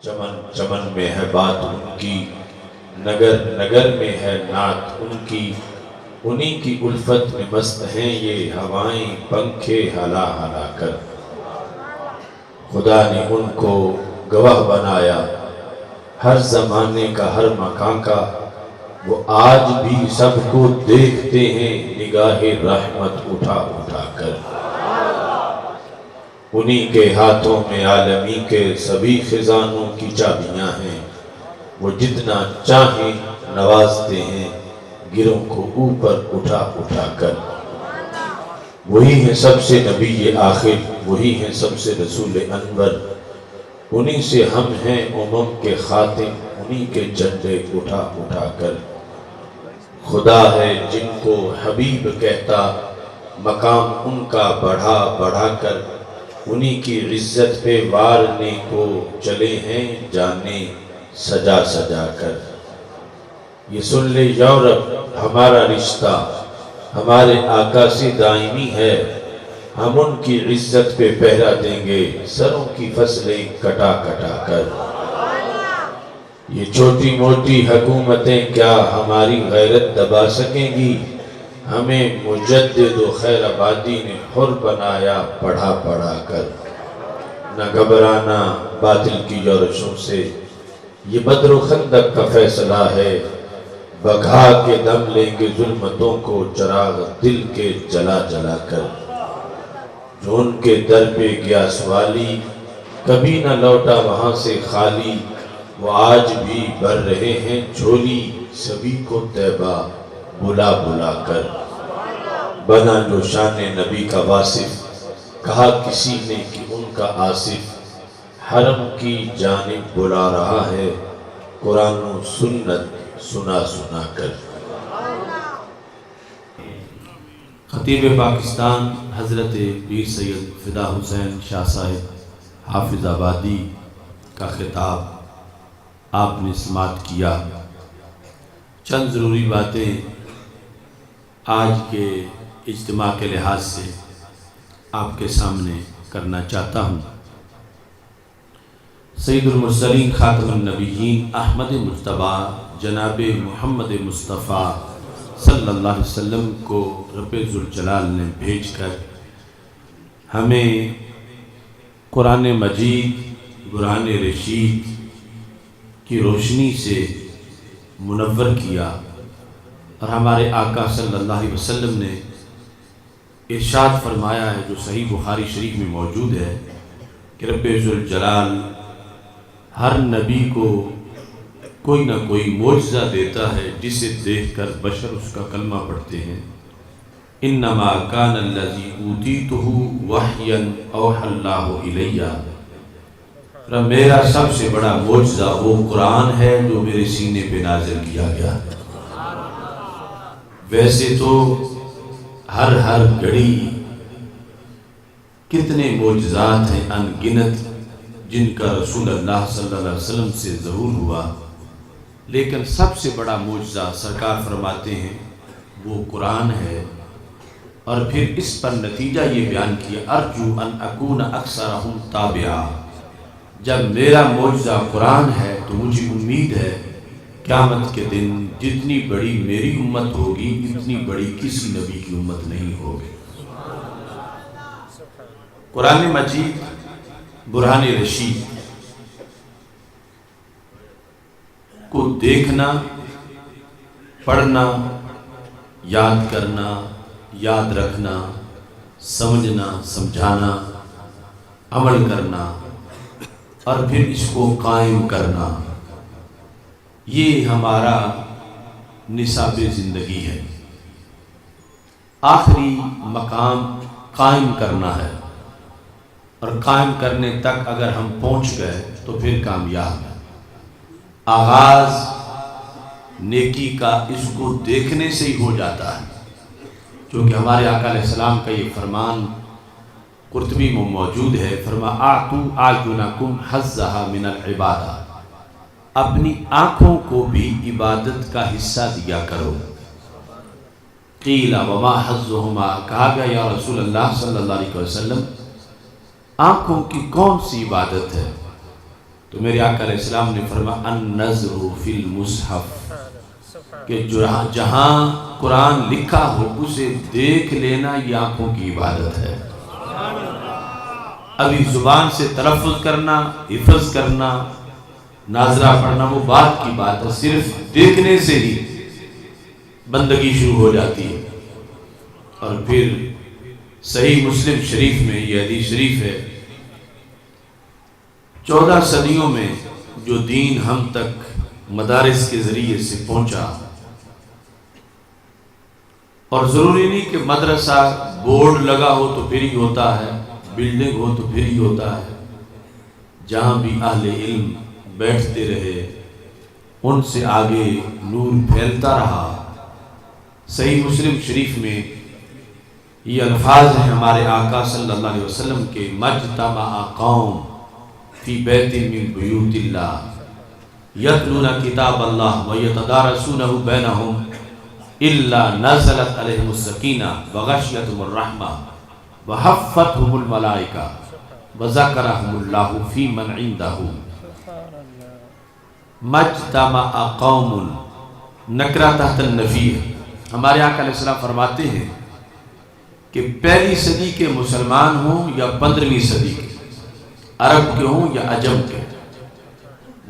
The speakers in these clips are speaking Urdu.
چمن چمن میں ہے بات ان کی، نگر نگر میں ہے نعت ان کی، انہی کی الفت میں مست ہیں یہ ہوائیں پنکھے ہلا ہلا کر۔ خدا نے ان کو گواہ بنایا ہر زمانے کا ہر مکان کا، وہ آج بھی سب کو دیکھتے ہیں نگاہ رحمت اٹھا اٹھا کر۔ انہی کے ہاتھوں میں عالمی کے سبھی خزانوں کی چابیاں ہیں، وہ جتنا چاہیں نوازتے ہیں گروں کو اوپر اٹھا اٹھا کر۔ وہی ہیں سب سے نبی آخر، وہی ہیں سب سے رسول انور، انہی سے ہم ہیں کے خاتم، انہی کے جھنڈے اٹھا اٹھا کر۔ خدا ہے جن کو حبیب کہتا، مقام ان کا بڑھا بڑھا کر، انہی کی عزت پہ وارنے کو چلے ہیں جانے سجا سجا کر۔ یہ سن لے یورپ ہمارا رشتہ ہمارے آقا سے دائمی ہے، ہم ان کی عزت پہ پہرا دیں گے سروں کی فصلیں کٹا کٹا کر۔ یہ چھوٹی موٹی حکومتیں کیا ہماری غیرت دبا سکیں گی، ہمیں مجدد و خیر آبادی نے حر بنایا پڑھا پڑھا کر۔ نہ گھبرانا باطل کی یورشوں سے، یہ بدر و خندق کا فیصلہ ہے، بگھا کے دم لیں گے ظلمتوں کو چراغ دل کے جلا جلا کر۔ جو ان کے در پہ گیا سوالی کبھی نہ لوٹا وہاں سے خالی، وہ آج بھی بھر رہے ہیں جھولی سبھی کو طیبہ بلا بلا کر۔ بنا جو شان نبی کا واصف، کہا کسی نے کہ ان کا آصف، حرم کی جانب بلا رہا ہے قرآن و سنت سنا سنا کر۔ خطیب پاکستان حضرت پیر سید فدا حسین شاہ صاحب حافظ آبادی کا خطاب آپ نے سماعت کیا۔ چند ضروری باتیں آج کے اجتماع کے لحاظ سے آپ کے سامنے کرنا چاہتا ہوں۔ سید المرسلین خاتم النبیین احمد مجتبیٰ جناب محمد مصطفیٰ صلی اللہ علیہ وسلم کو رب ذوالجلال نے بھیج کر ہمیں قرآن مجید برہان رشید کی روشنی سے منور کیا، اور ہمارے آقا صلی اللہ علیہ وسلم نے ارشاد فرمایا ہے جو صحیح بخاری شریف میں موجود ہے کہ رب ذوالجلال ہر نبی کو کوئی نہ کوئی معجزہ دیتا ہے جسے دیکھ کر بشر اس کا کلمہ پڑھتے ہیں۔ انما کان الذی اوتیتہ وحیا اوحی اللہ الیہ، میرا سب سے بڑا معجزہ وہ قرآن ہے جو میرے سینے پہ نازل کیا گیا۔ ویسے تو ہر گھڑی کتنے معجزات ہیں ان گنت جن کا رسول اللہ صلی اللہ علیہ وسلم سے ظہور ہوا، لیکن سب سے بڑا معجزہ سرکار فرماتے ہیں وہ قرآن ہے۔ اور پھر اس پر نتیجہ یہ بیان کیا ارجو ان اکون اکثرہم تابعا، جب میرا معجزہ قرآن ہے تو مجھے امید ہے قیامت کے دن جتنی بڑی میری امت ہوگی اتنی بڑی کسی نبی کی امت نہیں ہوگی۔ قرآن مجید برہان رشید کو دیکھنا، پڑھنا، یاد کرنا، یاد رکھنا، سمجھنا، سمجھانا، عمل کرنا اور پھر اس کو قائم کرنا، یہ ہمارا نصاب زندگی ہے۔ آخری مقام قائم کرنا ہے، اور قائم کرنے تک اگر ہم پہنچ گئے تو پھر کامیاب ہے۔ آغاز نیکی کا اس کو دیکھنے سے ہی ہو جاتا ہے، کیونکہ ہمارے آقا علیہ السلام کا یہ فرمان قرطبی میں موجود ہے، فرما آتو اعینکم حظھا من العبادہ، اپنی آنکھوں کو بھی عبادت کا حصہ دیا کرو۔ قیل وما حظھہما، کہا گیا یا رسول اللہ صلی اللہ علیہ وسلم آنکھوں کی کون سی عبادت ہے؟ تو میرے آقا علیہ السلام نے فرمایا النظر فی المصحف، کہ جہاں قرآن لکھا ہو اسے دیکھ لینا یہ آنکھوں کی عبادت ہے۔ ابھی زبان سے تلفظ کرنا، حفظ کرنا، ناظرہ پڑھنا وہ بات کی بات ہے، صرف دیکھنے سے ہی بندگی شروع ہو جاتی ہے۔ اور پھر صحیح مسلم شریف میں یہ حدیث شریف ہے، 14 صدیوں میں جو دین ہم تک مدارس کے ذریعے سے پہنچا، اور ضروری نہیں کہ مدرسہ بورڈ لگا ہو تو پھر ہی ہوتا ہے، بلڈنگ ہو تو پھر ہی ہوتا ہے، جہاں بھی اہل علم بیٹھتے رہے ان سے آگے نور پھیلتا رہا۔ صحیح مسلم شریف میں یہ الفاظ ہیں ہمارے آقا صلی اللہ علیہ وسلم کے، مجتمع قوم فی بیت من بیوت اللہ یتلون کتاب اللہ ویتدارسونہ بینہم الا نزلت علیہم السکینہ وغشیتہم الرحمہ وحفتہم الملائکہ وذکرہم اللہ فی من عندہ۔ مجتمع قوم نکرہ تحت النفی، ہمارے آقا علیہ السلام فرماتے ہیں کہ پہلی صدی کے مسلمان ہوں یا 15ویں صدی کے، عرب کے ہوں یا عجم کے،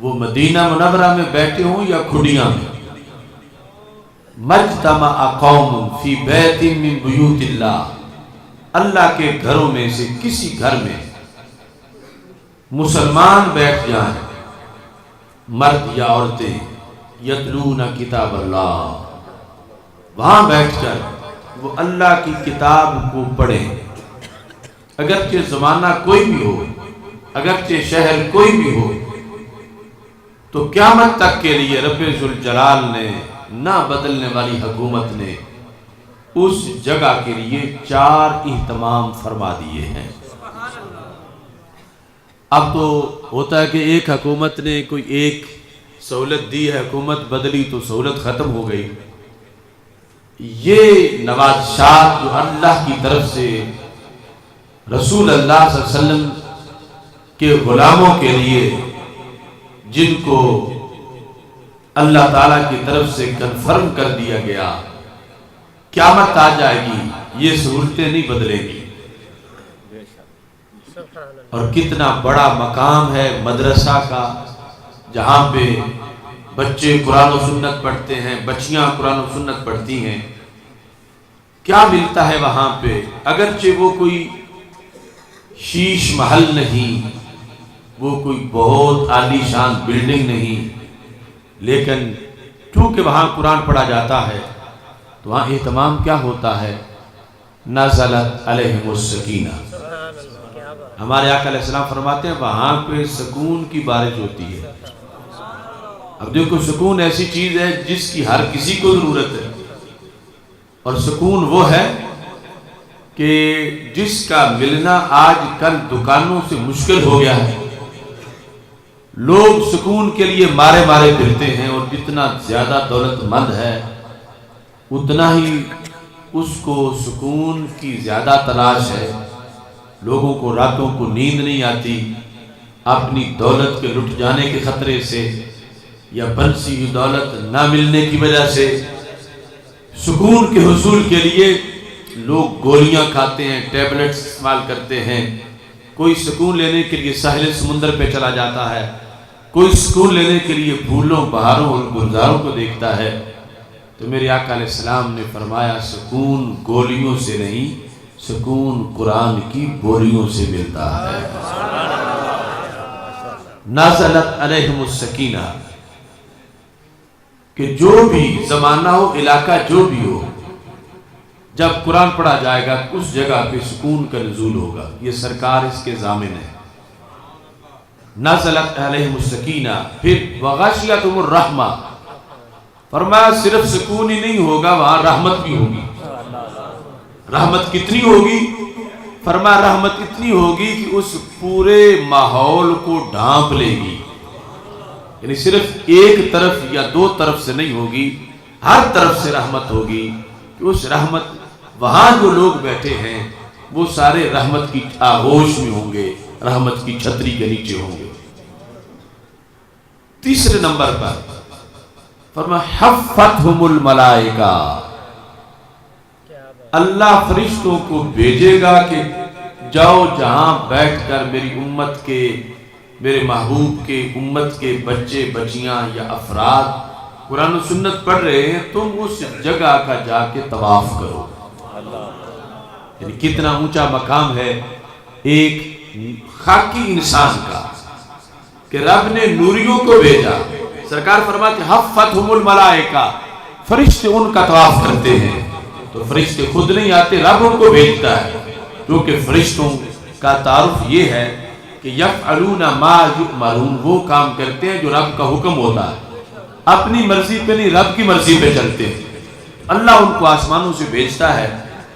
وہ مدینہ منورہ میں بیٹھے ہوں یا کھڑیاں میں، مجتمع قوم فی بیت من بیوت اللہ، اللہ کے گھروں میں سے کسی گھر میں مسلمان بیٹھ جائیں، مرد یا عورتیں، یتلون کتاب اللہ، وہاں بیٹھ کر وہ اللہ کی کتاب کو پڑھیں، اگرچہ زمانہ کوئی بھی ہو، اگرچہ شہر کوئی بھی ہو، تو قیامت تک کے لیے رب ذوالجلال نے نہ بدلنے والی حکومت نے اس جگہ کے لیے 4 اہتمام فرما دیے ہیں۔ اب تو ہوتا ہے کہ ایک حکومت نے کوئی ایک سہولت دی ہے، حکومت بدلی تو سہولت ختم ہو گئی۔ یہ نوازشات جو اللہ کی طرف سے رسول اللہ صلی اللہ علیہ وسلم کے غلاموں کے لیے، جن کو اللہ تعالیٰ کی طرف سے کنفرم کر دیا گیا، قیامت آ جائے گی یہ سہولتیں نہیں بدلیں گی۔ اور کتنا بڑا مقام ہے مدرسہ کا، جہاں پہ بچے قرآن و سنت پڑھتے ہیں، بچیاں قرآن و سنت پڑھتی ہیں۔ کیا ملتا ہے وہاں پہ؟ اگرچہ وہ کوئی شیش محل نہیں، وہ کوئی بہت عالی شان بلڈنگ نہیں، لیکن چونکہ وہاں قرآن پڑھا جاتا ہے تو وہاں اہتمام کیا ہوتا ہے؟ نزلت علیہم السکینہ۔ ہمارے آقا علیہ السلام فرماتے ہیں وہاں پہ سکون کی بارش ہوتی ہے۔ اب دیکھو، سکون ایسی چیز ہے جس کی ہر کسی کو ضرورت ہے، اور سکون وہ ہے کہ جس کا ملنا آج کل دکانوں سے مشکل ہو گیا ہے۔ لوگ سکون کے لیے مارے مارے پھرتے ہیں، اور جتنا زیادہ دولت مند ہے اتنا ہی اس کو سکون کی زیادہ تلاش ہے۔ لوگوں کو راتوں کو نیند نہیں آتی، اپنی دولت کے لٹ جانے کے خطرے سے یا بنسی ہوئی دولت نہ ملنے کی وجہ سے۔ سکون کے حصول کے لیے لوگ گولیاں کھاتے ہیں، ٹیبلٹس استعمال کرتے ہیں۔ کوئی سکون لینے کے لیے ساحل سمندر پہ چلا جاتا ہے، کوئی سکون لینے کے لیے پھولوں، بہاروں اور گلزاروں کو دیکھتا ہے۔ تو میرے آقا علیہ السلام نے فرمایا سکون گولیوں سے نہیں، سکون قرآن کی بوریوں سے ملتا ہے۔ نازلت علیہم السکینہ، کہ جو بھی زمانہ ہو، علاقہ جو بھی ہو، جب قرآن پڑھا جائے گا اس جگہ پہ سکون کا نزول ہوگا۔ یہ سرکار اس کے ضامن ہے۔ نازلت علیہم السکینہ، پھر وغشیتہم الرحمہ، فرمایا صرف سکون ہی نہیں ہوگا، وہاں رحمت بھی ہوگی۔ رحمت کتنی ہوگی؟ فرمایا رحمت اتنی ہوگی کہ اس پورے ماحول کو ڈھانپ لے گی، یعنی صرف ایک طرف یا 2 طرف سے نہیں ہوگی، ہر طرف سے رحمت ہوگی، کہ اس رحمت وہاں جو لوگ بیٹھے ہیں وہ سارے رحمت کی آغوش میں ہوں گے، رحمت کی چھتری کے نیچے ہوں گے۔ تیسرے نمبر پر فرمایا حفتہم الملائکہ، اللہ فرشتوں کو بھیجے گا کہ جاؤ جہاں بیٹھ کر میری امت کے، میرے محبوب کے امت کے بچے بچیاں یا افراد قرآن و سنت پڑھ رہے ہیں، تم اس جگہ کا جا کے طواف کرو۔ یعنی کتنا اونچا مقام ہے ایک خاکی انسان کا کہ رب نے نوریوں کو بھیجا۔ سرکار فرماتے حفتہم الملائکہ، فرشتے ان کا طواف کرتے ہیں، تو فرشتے خود نہیں آتے، رب ان کو بھیجتا ہے، کیونکہ فرشتوں کا تعارف یہ ہے کہ یفعلون ما یؤمرون، وہ کام کرتے ہیں جو رب کا حکم ہوتا ہے، اپنی مرضی پہ نہیں، رب کی مرضی پہ چلتے ہیں۔ اللہ ان کو آسمانوں سے بھیجتا ہے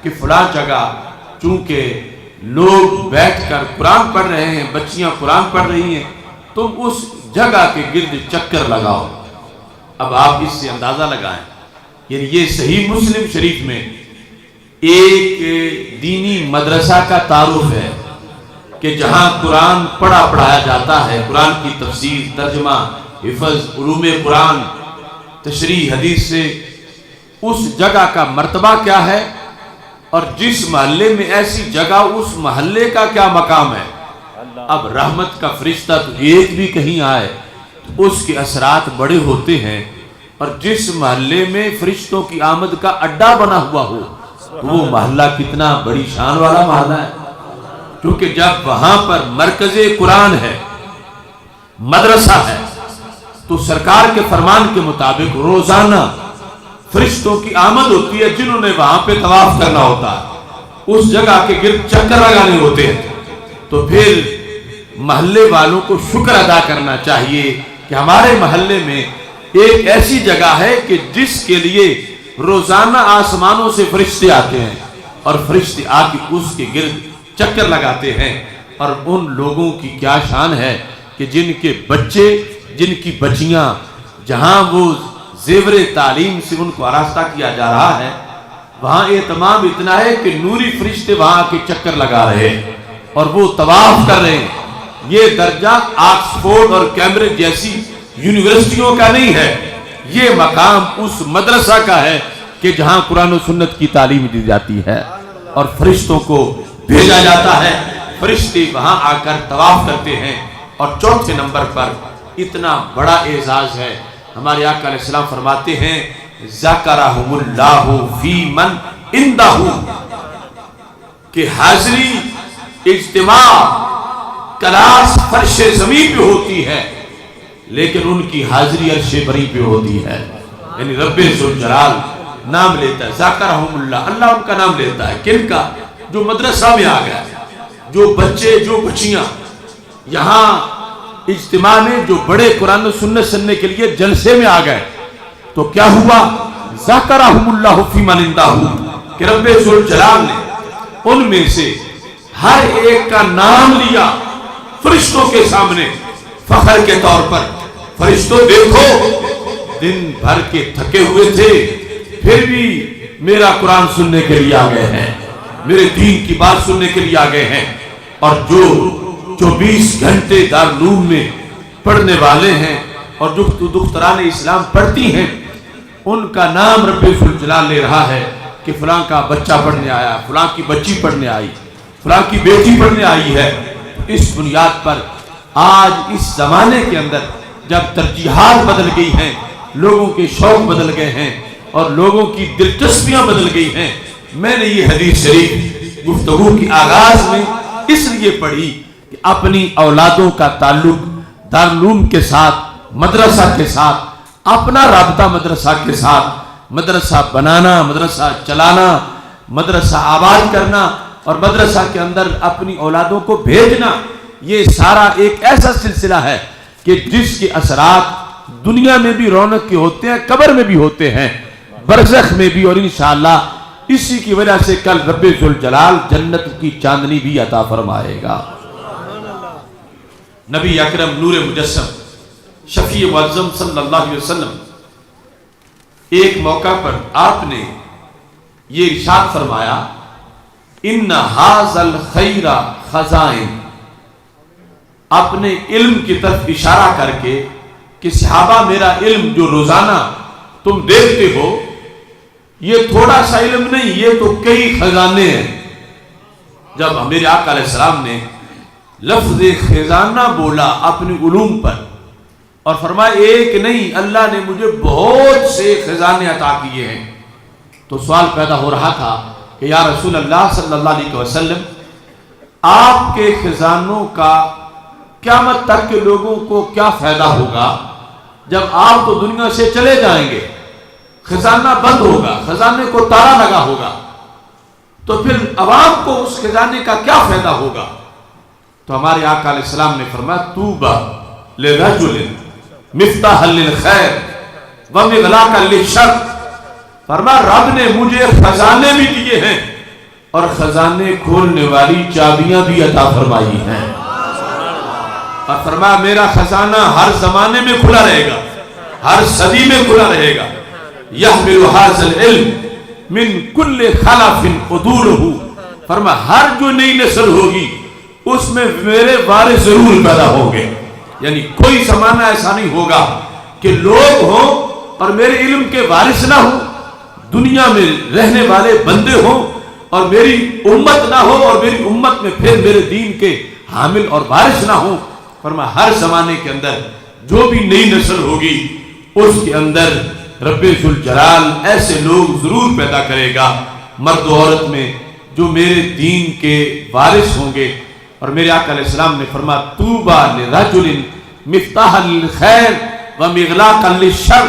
کہ فلاں جگہ چونکہ لوگ بیٹھ کر قرآن پڑھ رہے ہیں، بچیاں قرآن پڑھ رہی ہیں، تم اس جگہ کے گرد چکر لگاؤ۔ اب آپ اس سے اندازہ لگائیں، یعنی یہ صحیح مسلم شریف میں ایک دینی مدرسہ کا تعارف ہے کہ جہاں قرآن پڑھایا جاتا ہے، قرآن کی تفسیر، ترجمہ، حفظ، علوم قرآن، تشریح حدیث سے، اس جگہ کا مرتبہ کیا ہے، اور جس محلے میں ایسی جگہ، اس محلے کا کیا مقام ہے۔ اب رحمت کا فرشتہ تو ایک بھی کہیں آئے تو اس کے اثرات بڑے ہوتے ہیں، اور جس محلے میں فرشتوں کی آمد کا اڈا بنا ہوا ہو وہ محلہ کتنا بڑی شان والا محلہ ہے، کیونکہ جب وہاں پر مرکز قرآن ہے، مدرسہ ہے، تو سرکار کے فرمان کے مطابق روزانہ فرشتوں کی آمد ہوتی ہے، جنہوں نے وہاں پہ طواف کرنا ہوتا ہے، اس جگہ کے گرد چکر لگانے ہوتے ہیں۔ تو پھر محلے والوں کو شکر ادا کرنا چاہیے کہ ہمارے محلے میں ایک ایسی جگہ ہے کہ جس کے لیے روزانہ آسمانوں سے فرشتے آتے ہیں، اور فرشتے آ کے اس کے گرد چکر لگاتے ہیں۔ اور ان لوگوں کی کیا شان ہے کہ جن کے بچے، جن کی بچیاں، جہاں وہ زیور تعلیم سے ان کو آراستہ کیا جا رہا ہے، وہاں اہتمام اتنا ہے کہ نوری فرشتے وہاں آ کے چکر لگا رہے ہیں اور وہ طواف کر رہے ہیں۔ یہ درجہ آکسفورڈ اور کیمبرج جیسی یونیورسٹیوں کا نہیں ہے، یہ مقام اس مدرسہ کا ہے کہ جہاں قرآن و سنت کی تعلیم دی جاتی ہے اور فرشتوں کو بھیجا جاتا ہے، فرشتے وہاں آ کر طواف کرتے ہیں۔ اور چوتھے نمبر پر اتنا بڑا اعزاز ہے، ہمارے آقا علیہ السلام فرماتے ہیں ذکرہم اللہ فی من عندہ، کہ حاضری اجتماع کلاس فرش زمین پہ ہوتی ہے، لیکن ان کی حاضری عرش بری پہ ہوتی ہے، یعنی رب ذوالجلال نام لیتا ہے، ذکرہم اللہ، اللہ ان کا نام لیتا ہے، کن کا؟ جو مدرسہ میں آ گیا، جو بچے، جو بچیاں یہاں اجتماع میں، جو بڑے قرآن و سنت سننے کے لیے جلسے میں آ گئے، تو کیا ہوا؟ ذکرہم اللہ فی من عندہ، کہ رب ذوالجلال نے ان میں سے ہر ایک کا نام لیا فرشتوں کے سامنے فخر کے طور پر۔ فرشتوں دیکھو، دن بھر کے تھکے ہوئے تھے، پھر بھی میرا قرآن سننے کے لیے آ گئے ہیں، میرے دین کی بات سننے کے لیے آ گئے ہیں۔ اور جو 24 گھنٹے دارالعلوم میں پڑھنے والے ہیں اور جو دختران اسلام پڑھتی ہیں، ان کا نام رب ذوالجلال لے رہا ہے کہ فلاں کا بچہ پڑھنے آیا، فلاں کی بچی پڑھنے آئی، فلاں کی بیٹی پڑھنے آئی ہے۔ اس بنیاد پر آج اس زمانے کے اندر جب ترجیحات بدل گئی ہیں، لوگوں کے شوق بدل گئے ہیں اور لوگوں کی دلچسپیاں بدل گئی ہیں، میں نے یہ حدیث شریف گفتگو کی آغاز میں اس لیے پڑھی کہ اپنی اولادوں کا تعلق دارالعلوم کے ساتھ، مدرسہ کے ساتھ، اپنا رابطہ مدرسہ کے ساتھ، مدرسہ بنانا، مدرسہ چلانا، مدرسہ آباد کرنا اور مدرسہ کے اندر اپنی اولادوں کو بھیجنا، یہ سارا ایک ایسا سلسلہ ہے کہ جس کے اثرات دنیا میں بھی رونق کے ہوتے ہیں، قبر میں بھی ہوتے ہیں، برزخ میں بھی، اور انشاءاللہ اسی کی وجہ سے کل رب ذوالجلال جنت کی چاندنی بھی عطا فرمائے گا۔ نبی اکرم نور مجسم شفیع معظم صلی اللہ علیہ وسلم ایک موقع پر آپ نے یہ ارشاد فرمایا، ان ھذا الخیر خزائن، اپنے علم کی طرف اشارہ کر کے کہ صحابہ میرا علم جو روزانہ تم دیکھتے ہو یہ تھوڑا سا علم نہیں، یہ تو کئی خزانے ہیں۔ جب میرے آقا علیہ السلام نے لفظ خزانہ بولا اپنے علوم پر اور فرمایا ایک نہیں، اللہ نے مجھے بہت سے خزانے عطا کیے ہیں، تو سوال پیدا ہو رہا تھا کہ یا رسول اللہ صلی اللہ علیہ وسلم، آپ کے خزانوں کا قیامت تک کے لوگوں کو کیا فائدہ ہوگا جب آپ تو دنیا سے چلے جائیں گے، خزانہ بند ہوگا، خزانے کو تالا لگا ہوگا، تو پھر عوام کو اس خزانے کا کیا فائدہ ہوگا؟ تو ہمارے آقا علیہ السلام نے فرمایا طوبی لرجل مفتاحا للخیر ومغلاقا للشر، فرمایا رب نے مجھے خزانے بھی دیے ہیں اور خزانے کھولنے والی چابیاں بھی عطا فرمائی ہیں، اور فرمایا میرا خزانہ ہر زمانے میں کھلا رہے گا، ہر صدی میں کھلا رہے گا۔ یحمل ھذا العلم من کل خلف عدولہ، فرمایا ہر جو نئی نسل ہوگی اس میں میرے وارث ضرور پیدا ہوں گے، یعنی کوئی زمانہ ایسا نہیں ہوگا کہ لوگ ہوں اور میرے علم کے وارث نہ ہوں، دنیا میں رہنے والے بندے ہوں اور میری امت نہ ہو، اور میری امت میں پھر میرے دین کے حامل اور وارث نہ ہوں۔ فرمایا ہر زمانے کے اندر جو بھی نئی نسل ہوگی اس کے اندر رب ذوالجلال ایسے لوگ ضرور پیدا کرے گا، مرد و عورت میں، جو میرے دین کے وارث ہوں گے۔ اور میرے آقا علیہ السلام نے فرمایا طوبی لرجل مفتاحا للخیر ومغلاقا للشر،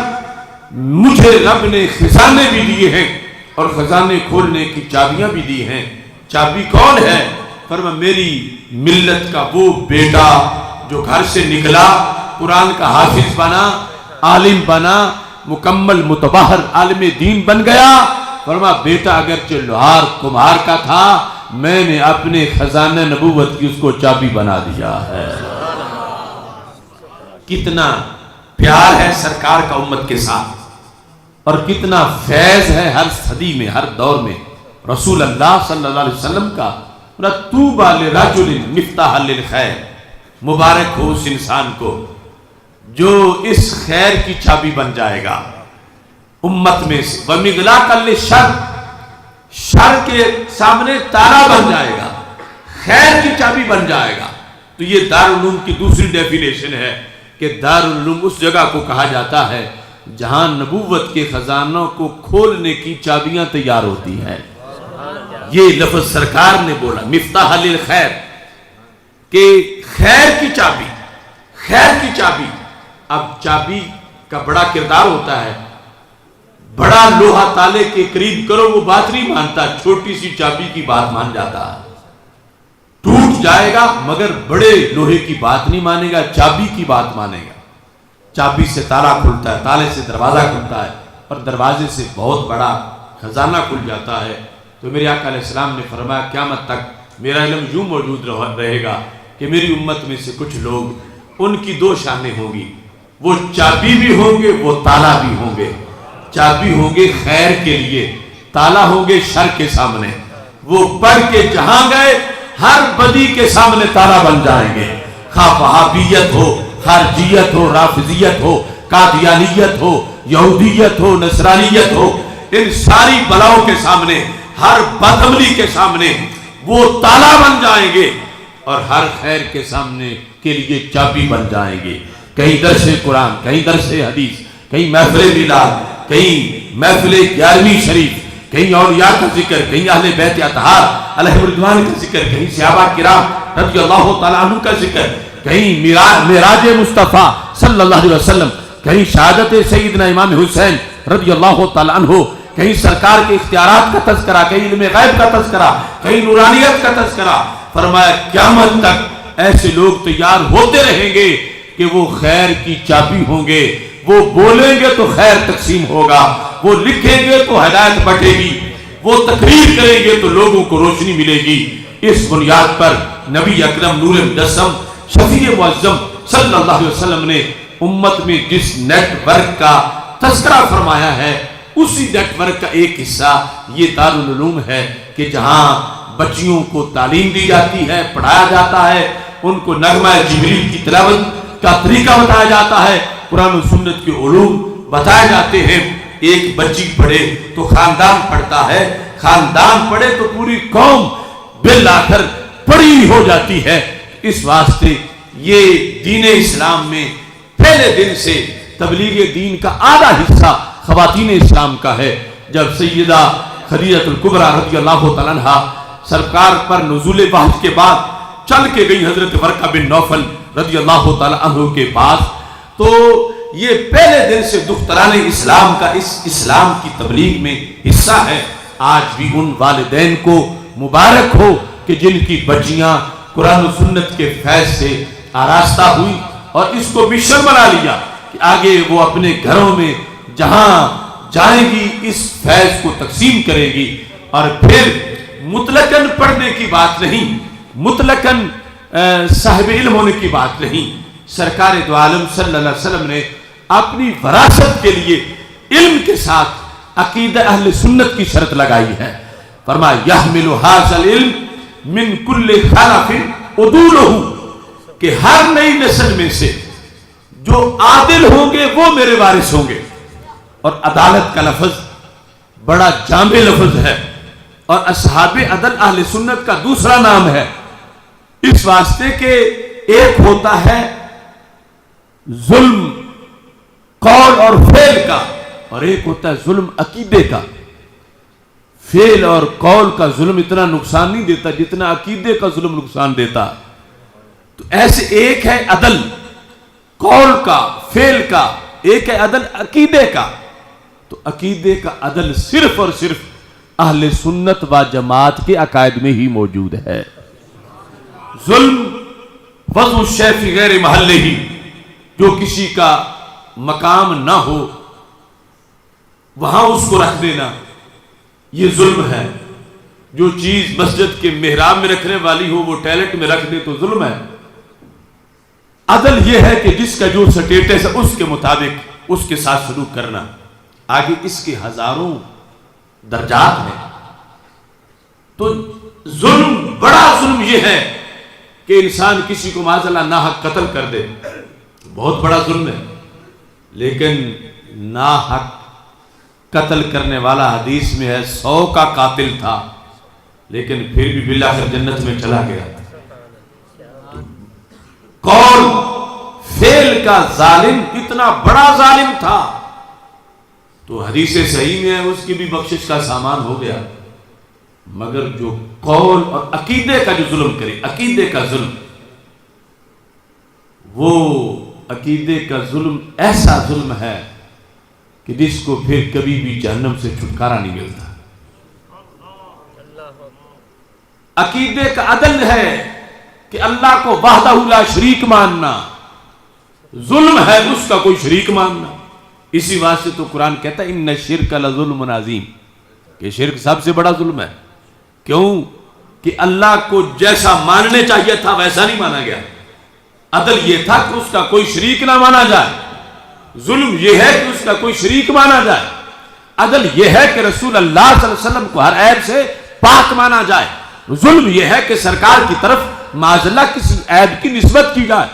مجھے رب نے خزانے بھی دیے ہیں اور خزانے کھولنے کی چابیاں بھی دی ہیں۔ چابی کون ہے؟ فرمایا میری ملت کا وہ بیٹا جو گھر سے نکلا، قرآن کا حافظ بنا، عالم بنا، مکمل متبحر عالم دین بن گیا۔ فرمایا بیٹا اگرچہ لوہار کمہار کا تھا، میں نے اپنے خزانہ نبوت کی اس کو چابی بنا دیا ہے۔ کتنا پیار ہے سرکار کا امت کے ساتھ، اور کتنا فیض ہے ہر صدی میں، ہر دور میں رسول اللہ صلی اللہ علیہ وسلم کا۔ طوبی لرجل مفتاحا للخیر، مبارک ہو اس انسان کو جو اس خیر کی چابی بن جائے گا امت میں سے، ومغلاقا للشر، شر کے سامنے تالا بن جائے گا، خیر کی چابی بن جائے گا۔ تو یہ دارالعلوم کی دوسری ڈیفینیشن ہے کہ دارالعلوم اس جگہ کو کہا جاتا ہے جہاں نبوت کے خزانوں کو کھولنے کی چابیاں تیار ہوتی ہیں۔ یہ لفظ سرکار نے بولا مفتاح للخیر، کہ خیر کی چابی، خیر کی چابی۔ اب چابی کا بڑا کردار ہوتا ہے، بڑا لوہا تالے کے قریب کرو وہ بات نہیں مانتا، چھوٹی سی چابی کی بات مان جاتا ہے، ٹوٹ جائے گا مگر بڑے لوہے کی بات نہیں مانے گا، چابی کی بات مانے گا۔ چابی سے تالا کھلتا ہے، تالے سے دروازہ کھلتا ہے، اور دروازے سے بہت بڑا خزانہ کھل جاتا ہے۔ تو میرے آقا علیہ السلام نے فرمایا قیامت تک میرا علم یوں موجود رہے گا کہ میری امت میں سے کچھ لوگ، ان کی دو شانیں ہوں گی، وہ چابی بھی ہوں گے، وہ تالا بھی ہوں گے۔ چابی ہوں گے خیر کے لیے، تالا ہوں گے شر کے سامنے۔ وہ پڑھ کے جہاں گئے ہر بدی کے سامنے تالا بن جائیں گے، خواہ وہابیت ہو، خارجیت ہو، رافضیت ہو، قادیانیت ہو، یہودیت ہو، نصرانیت ہو، ان ساری بلاؤں کے سامنے، ہر بدعملی کے سامنے وہ تالا بن جائیں گے، اور ہر خیر کے سامنے کے لیے چابی بن جائیں گے۔ کہیں درس قرآن، کہیں درس حدیث، کہیں محفل میلاد، کہیں محفل 11ویں شریف، کہیں اولیاء کا ذکر، کہیں اہل بیت اطہار علیہم رضوان کا ذکر، کہیں صحابہ کرام رضی اللہ تعالیٰ عنہ کا ذکر، کہیں معراج مصطفیٰ صلی اللہ علیہ وسلم، کہیں شہادت سیدنا امام حسین رضی اللہ تعالیٰ عنہ، کہیں سرکار کے اختیارات کا تذکرہ، کہیں علم غیب کا تذکرہ، کہیں نورانیت کا تذکرہ۔ فرمایا قیامت تک ایسے لوگ تیار ہوتے رہیں گے کہ وہ خیر کی چابی ہوں گے، وہ بولیں گے تو خیر تقسیم ہوگا، وہ لکھیں گے تو ہدایت بٹے گی، وہ تقریر کریں گے تو لوگوں کو روشنی ملے گی۔ اس بنیاد پر نبی اکرم نور مجسم شفیع معظم صلی اللہ علیہ وسلم نے امت میں جس نیٹ ورک کا تذکرہ فرمایا ہے، اسی نیٹ ورک کا ایک حصہ یہ دارالعلوم ہے کہ جہاں بچیوں کو تعلیم دی جاتی ہے، پڑھایا جاتا ہے، ان کو نغمہ جبریل کی تلاوت کا طریقہ بتایا جاتا ہے، قرآن و سنت کے علوم بتائے جاتے ہیں۔ ایک بچی پڑھے تو خاندان پڑھتا ہے، خاندان پڑھے تو پوری قوم بالآخر پڑھی ہو جاتی ہے۔ اس واسطے یہ دین اسلام میں پہلے دن سے تبلیغ دین کا آدھا حصہ خواتین اسلام کا ہے۔ جب سیدہ خدیجہ الکبریٰ رضی اللہ تعالیٰ عنہ سرکار پر نزول وحی کے بعد چل کے گئی حضرت ورقہ بن نوفل رضی اللہ تعالیٰ عنہ کے پاس، تو یہ پہلے دن سے دختران اسلام کا اس اسلام کی تبلیغ میں حصہ ہے۔ آج بھی ان والدین کو مبارک ہو کہ جن کی بچیاں قرآن و سنت کے فیض سے آراستہ ہوئی اور اس کو مشن بنا لیا کہ آگے وہ اپنے گھروں میں جہاں جائیں گی اس فیض کو تقسیم کرے گی۔ اور پھر مطلقاً پڑھنے کی بات نہیں، مطلقاً صاحب علم ہونے کی بات نہیں، سرکار دو عالم صلی اللہ علیہ وسلم نے اپنی وراثت کے لیے علم کے ساتھ عقیدہ اہل سنت کی شرط لگائی ہے۔ فرمایا یحمل ھذا العلم من کل خلف عدولہ، کہ ہر نئی نسل میں سے جو عادل ہوں گے وہ میرے وارث ہوں گے۔ اور عدالت کا لفظ بڑا جامع لفظ ہے، اور اصحاب عدل اہل سنت کا دوسرا نام ہے، اس واسطے کہ ایک ہوتا ہے ظلم قول اور فعل کا، اور ایک ہوتا ہے ظلم عقیدے کا۔ فعل اور قول کا ظلم اتنا نقصان نہیں دیتا جتنا عقیدے کا ظلم نقصان دیتا۔ تو ایسے ایک ہے عدل قول کا فعل کا، ایک ہے عدل عقیدے کا۔ تو عقیدے کا عدل صرف اور صرف اہل سنت و جماعت کے عقائد میں ہی موجود ہے۔ ظلم وضع الشیء فی غیر محلہ ہی، جو کسی کا مقام نہ ہو وہاں اس کو رکھ دینا، یہ ظلم ہے۔ جو چیز مسجد کے محراب میں رکھنے والی ہو وہ ٹوائلٹ میں رکھ دے تو ظلم ہے۔ عدل یہ ہے کہ جس کا جو سٹیٹس ہے اس کے مطابق اس کے ساتھ سلوک کرنا۔ آگے اس کے ہزاروں درجات ہیں۔ تو ظلم، بڑا ظلم یہ ہے کہ انسان کسی کو معاذ اللہ ناحق قتل کر دے، بہت بڑا ظلم ہے۔ لیکن ناحق قتل کرنے والا حدیث میں ہے 100 کا قاتل تھا لیکن پھر بھی بالآخر جنت میں چلا گیا۔ قول فعل کا ظالم اتنا بڑا ظالم تھا تو حدیث صحیح میں ہے اس کی بھی بخشش کا سامان ہو گیا، مگر جو قول اور عقیدے کا جو ظلم کرے، عقیدے کا ظلم، وہ عقیدے کا ظلم ایسا ظلم ہے کہ جس کو پھر کبھی بھی جہنم سے چھٹکارا نہیں ملتا۔ عقیدے کا عدل ہے کہ اللہ کو وحدہ لا شریک ماننا، ظلم ہے اس کا کوئی شریک ماننا۔ اسی واسطے تو قرآن کہتا ہے ان الشرک لظلم عظیم، کہ شرک سب سے بڑا ظلم ہے۔ کیوں؟ کہ اللہ کو جیسا ماننے چاہیے تھا ویسا نہیں مانا گیا۔ عدل یہ تھا کہ اس کا کوئی شریک نہ مانا جائے، ظلم یہ ہے کہ اس کا کوئی شریک مانا جائے۔ عدل یہ ہے کہ رسول اللہ صلی اللہ علیہ وسلم کو ہر عیب سے پاک مانا جائے۔ ظلم یہ ہے کہ سرکار کی طرف معاذ اللہ کسی عیب کی نسبت کی جائے۔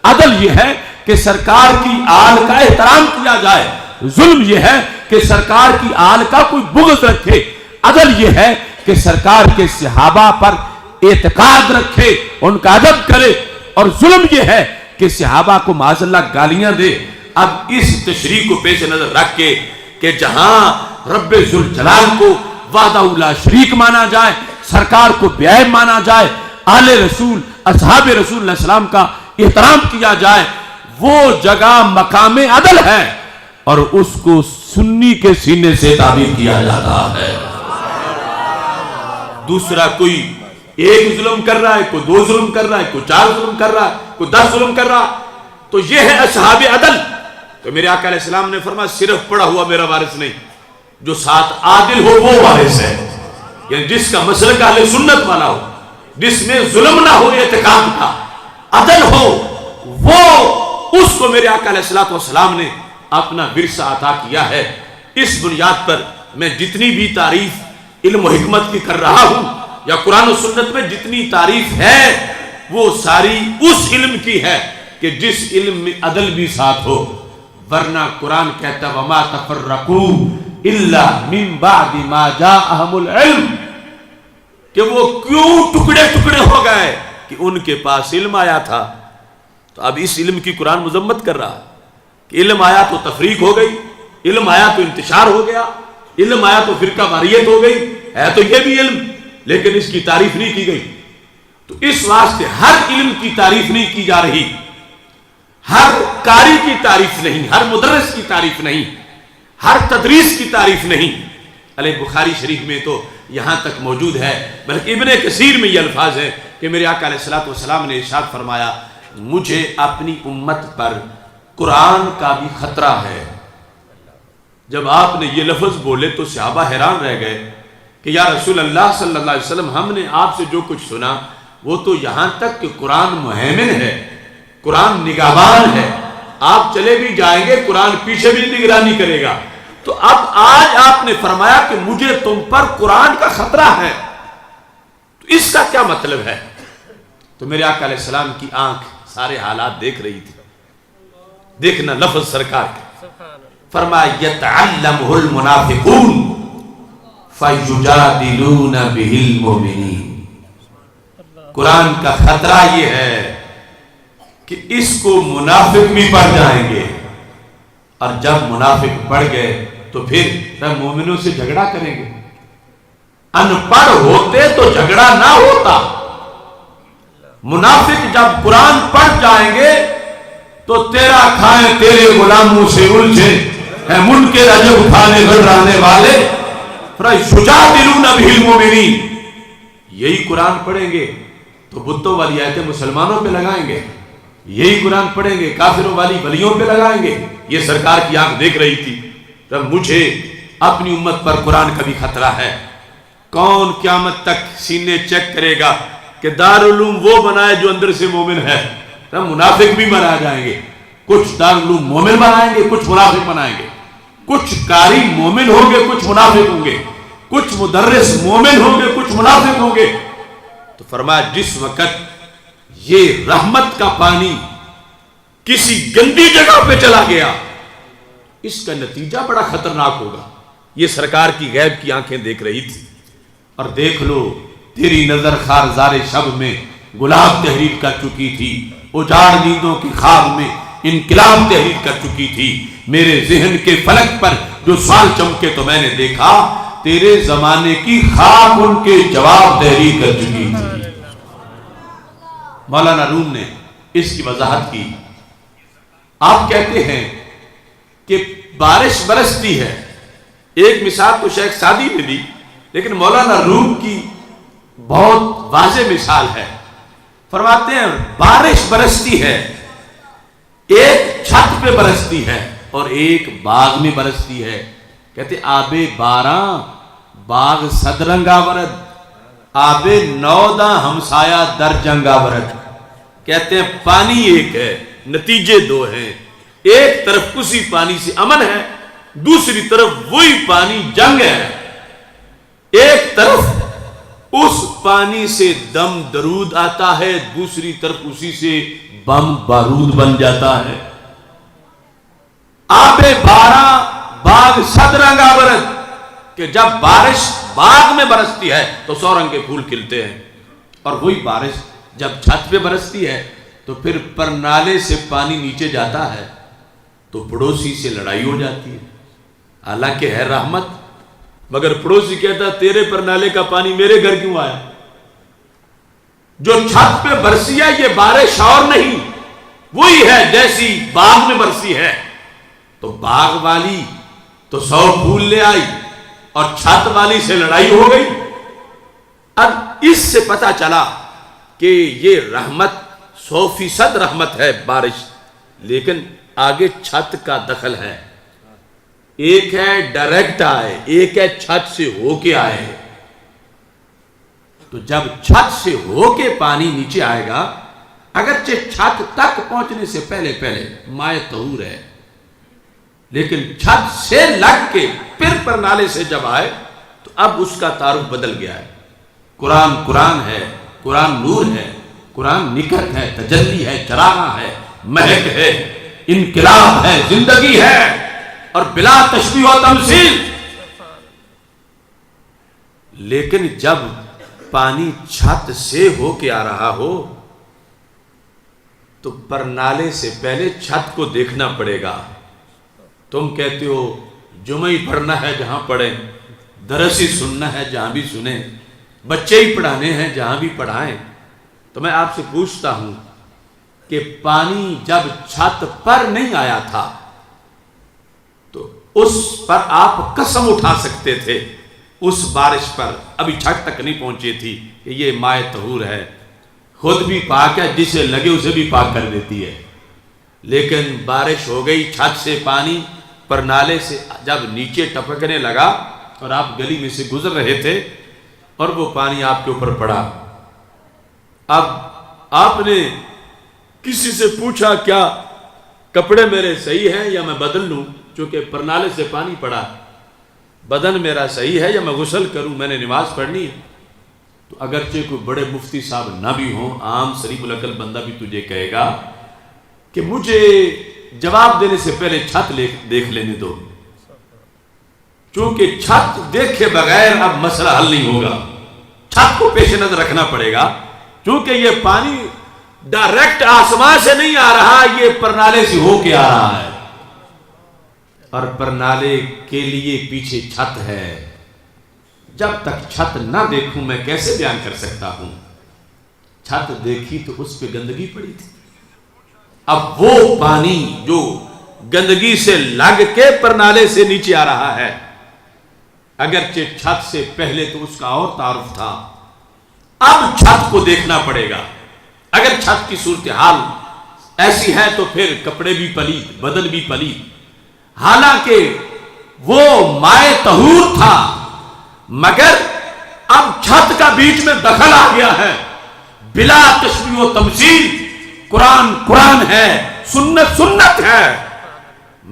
عدل یہ ہے کہ سرکار کی آل کا احترام کیا جائے۔ ظلم یہ ہے کہ سرکار کی آل کا کوئی بغض رکھے۔ عدل یہ ہے کہ سرکار کے صحابہ پر اعتقاد رکھے، ان کا ادب کرے۔ اور ظلم یہ ہے کہ صحابہ کو معاذ اللہ گالیاں دے۔ اب اس تشریح کو پیش نظر رکھ کے کہ جہاں رب ذوالجلال کو وحدہ لا شریک مانا جائے، سرکار کو بے عیب مانا جائے، آل رسول اصحاب رسول اللہ علیہ وسلم کا احترام کیا جائے، وہ جگہ مقام عدل ہے اور اس کو سنی کے سینے سے تعبیر کیا جاتا ہے۔ دوسرا کوئی ایک ظلم کر رہا ہے، کوئی 2 ظلم کر رہا ہے، کوئی 4 ظلم کر رہا ہے، کوئی 10 ظلم کر رہا ہے، تو یہ ہے اصحاب عدل۔ تو میرے آقا علیہ السلام نے فرمایا صرف پڑھا ہوا میرا وارث نہیں، جو ساتھ عادل ہو وہ وارث ہے، یعنی جس کا مسلک اہل سنت والا ہو، جس میں ظلم نہ ہو، اعتقاد کا عدل ہو، وہ اس کو میرے آقا علیہ السلام نے اپنا ورثہ عطا کیا ہے۔ اس بنیاد پر میں جتنی بھی تعریف علم و حکمت کی کر رہا ہوں یا قرآن و سنت میں جتنی تعریف ہے وہ ساری اس علم کی ہے کہ جس علم میں عدل بھی ساتھ ہو، ورنہ قرآن کہتا وما تفرقوا الا من بعد ما جاءهم العلم، کہ وہ کیوں ٹکڑے ٹکڑے ہو گئے کہ ان کے پاس علم آیا تھا۔ تو اب اس علم کی قرآن مذمت کر رہا کہ علم آیا تو تفریق ہو گئی، علم آیا تو انتشار ہو گیا، علم آیا تو فرقہ واریت ہو گئی، ہے تو یہ بھی علم لیکن اس کی تعریف نہیں کی گئی۔ تو اس واسطے ہر علم کی تعریف نہیں کی جا رہی، ہر قاری کی تعریف نہیں، ہر مدرس کی تعریف نہیں، ہر تدریس کی تعریف نہیں۔ علی بخاری شریف میں تو یہاں تک موجود ہے، بلکہ ابن کثیر میں یہ الفاظ ہے کہ میرے آقا علیہ الصلوۃ والسلام نے ارشاد فرمایا مجھے اپنی امت پر قرآن کا بھی خطرہ ہے۔ جب آپ نے یہ لفظ بولے تو صحابہ حیران رہ گئے کہ یا رسول اللہ صلی اللہ علیہ وسلم، ہم نے آپ سے جو کچھ سنا وہ تو یہاں تک کہ قرآن مہیمن ہے، قرآن نگہبان ہے، آپ چلے بھی جائیں گے قرآن پیچھے بھی نگرانی کرے گا، تو اب آج آپ نے فرمایا کہ مجھے تم پر قرآن کا خطرہ ہے، تو اس کا کیا مطلب ہے؟ تو میرے آقا علیہ السلام کی آنکھ سارے حالات دیکھ رہی تھی، دیکھنا لفظ سرکار کا، فرمایا یتعلمہ المنافقون فیجادلون بہ المؤمنین۔ قرآن کا خطرہ یہ ہے کہ اس کو منافق بھی پڑھ جائیں گے، اور جب منافق پڑھ گئے تو پھر مومنوں سے جھگڑا کریں گے۔ ان پڑھ ہوتے تو جھگڑا نہ ہوتا، منافق جب قرآن پڑھ جائیں گے تو تیرا کھائیں تیرے غلاموں سے الجھے ہے منکر عجب کھانے گھبرانے والے فیجادلون بہ المؤمنین۔ یہی قرآن پڑھیں گے تو بتوں والی آیتیں مسلمانوں پہ لگائیں گے، یہی قرآن پڑھیں گے کافروں والی ولیوں پہ لگائیں گے۔ یہ سرکار کی آنکھ دیکھ رہی تھی، رب مجھے اپنی امت پر قرآن کا بھی خطرہ ہے۔ کون قیامت تک سینے چیک کرے گا کہ دارالعلوم وہ بنائے جو اندر سے مومن ہے؟ رب منافق بھی بنا جائیں گے، کچھ دارالعلوم مومن بنائیں گے، کچھ منافق بنائیں گے، کچھ قاری مومن ہوں گے، کچھ منافق ہوں گے، کچھ مدرس مومن ہوں گے، کچھ منافق ہوں گے۔ تو فرمایا جس وقت یہ رحمت کا پانی کسی گندی جگہ پہ چلا گیا اس کا نتیجہ بڑا خطرناک ہوگا۔ یہ سرکار کی غیب کی آنکھیں دیکھ رہی تھی۔ اور دیکھ لو تیری نظر خارزار شب میں گلاب تحریر کر چکی تھی، اجاڑ نیندوں کی خواب میں انقلاب تحریر کر چکی تھی، میرے ذہن کے فلک پر جو سوال چمکے تو میں نے دیکھا تیرے زمانے کی خاک ان کے جواب تحریر کر چکی تھی۔ مولانا روم نے اس کی وضاحت کی۔ آپ کہتے ہیں کہ بارش برستی ہے، ایک مثال تو شیخ سعدی نے دی لیکن مولانا روم کی بہت واضح مثال ہے۔ فرماتے ہیں بارش برستی ہے، ایک چھت پہ برستی ہے اور ایک باغ میں برستی ہے۔ کہتے آب باراں باغ صد رنگا ورد، آب نوداں ہمسایہ در جنگا ورد۔ کہتے ہیں پانی ایک ہے، نتیجے دو ہیں، ایک طرف اسی پانی سے امن ہے، دوسری طرف وہی پانی جنگ ہے۔ ایک طرف اس پانی سے دم درود آتا ہے، دوسری طرف اسی سے بم بارود بن جاتا ہے۔ آب باراں باغ صد رنگا ورد، کہ جب بارش باغ میں برستی ہے تو 100 رنگ کے پھول کھلتے ہیں، اور وہی بارش جب چھت پہ برستی ہے تو پھر پرنالے سے پانی نیچے جاتا ہے تو پڑوسی سے لڑائی ہو جاتی ہے، حالانکہ ہے رحمت، مگر پڑوسی کہتا تیرے پرنالے کا پانی میرے گھر کیوں آیا؟ جو چھت پہ برسی ہے یہ بارش اور نہیں، وہی ہے جیسی باغ میں برسی ہے۔ تو باغ والی تو 100 پھول لے آئی اور چھت والی سے لڑائی ہو گئی۔ اب اس سے پتا چلا کہ یہ رحمت 100% رحمت ہے بارش، لیکن آگے چھت کا دخل ہے۔ ایک ہے ڈائریکٹ آئے، ایک ہے چھت سے ہو کے آئے۔ تو جب چھت سے ہو کے پانی نیچے آئے گا، اگرچہ چھت تک پہنچنے سے پہلے مائع طہور ہے، لیکن چھت سے لگ کے پھر پرنالے سے جب آئے تو اب اس کا تعارف بدل گیا ہے۔ قرآن قرآن ہے، قرآن نور ہے، قرآن نکہت ہے، تجلی ہے، چراغاں ہے، مہک ہے، انقلاب ہے، زندگی ہے، اور بلا تشبیہ و تمثیل۔ لیکن جب پانی چھت سے ہو کے آ رہا ہو تو پرنالے سے پہلے چھت کو دیکھنا پڑے گا۔ تم کہتے ہو جمعہ ہی پڑھنا ہے جہاں پڑھیں، درس ہی سننا ہے جہاں بھی سنیں، بچے ہی پڑھانے ہیں جہاں بھی پڑھائیں۔ تو میں آپ سے پوچھتا ہوں کہ پانی جب چھت پر نہیں آیا تھا تو اس پر آپ قسم اٹھا سکتے تھے، اس بارش پر ابھی چھت تک نہیں پہنچی تھی، کہ یہ مائے طہور ہے، خود بھی پاک ہے، جسے لگے اسے بھی پاک کر دیتی ہے۔ لیکن بارش ہو گئی، چھت سے پانی پرنالے سے جب نیچے ٹپکنے لگا اور آپ گلی میں سے گزر رہے تھے اور وہ پانی آپ کے اوپر پڑا، اب آپ نے کسی سے پوچھا کیا کپڑے میرے صحیح ہیں یا میں بدل لوں، چونکہ پرنالے سے پانی پڑا، بدن میرا صحیح ہے یا میں غسل کروں، میں نے نماز پڑھنی ہے؟ تو اگرچہ کوئی بڑے مفتی صاحب نہ بھی ہوں، عام سلیم العقل بندہ بھی تجھے کہے گا کہ مجھے جواب دینے سے پہلے چھت دیکھ لینے دو، چونکہ چھت دیکھے بغیر اب مسئلہ حل نہیں ہوگا، چھت کو پیش نظر رکھنا پڑے گا، چونکہ یہ پانی ڈائریکٹ آسمان سے نہیں آ رہا، یہ پرنالے سے ہو کے آ رہا ہے، اور پرنالے کے لیے پیچھے چھت ہے۔ جب تک چھت نہ دیکھوں میں کیسے بیان کر سکتا ہوں؟ چھت دیکھی تو اس پہ گندگی پڑی تھی، اب وہ پانی جو گندگی سے لگ کے پرنالے سے نیچے آ رہا ہے، اگرچہ چھت سے پہلے تو اس کا اور تعارف تھا، اب چھت کو دیکھنا پڑے گا۔ اگر چھت کی صورتحال ایسی ہے تو پھر کپڑے بھی پلید، بدن بھی پلید، حالانکہ وہ مائے طہور تھا، مگر اب چھت کا بیچ میں دخل آ گیا ہے، بلا تشبیہ و تمثیل۔ قرآن قرآن ہے، سنت سنت ہے،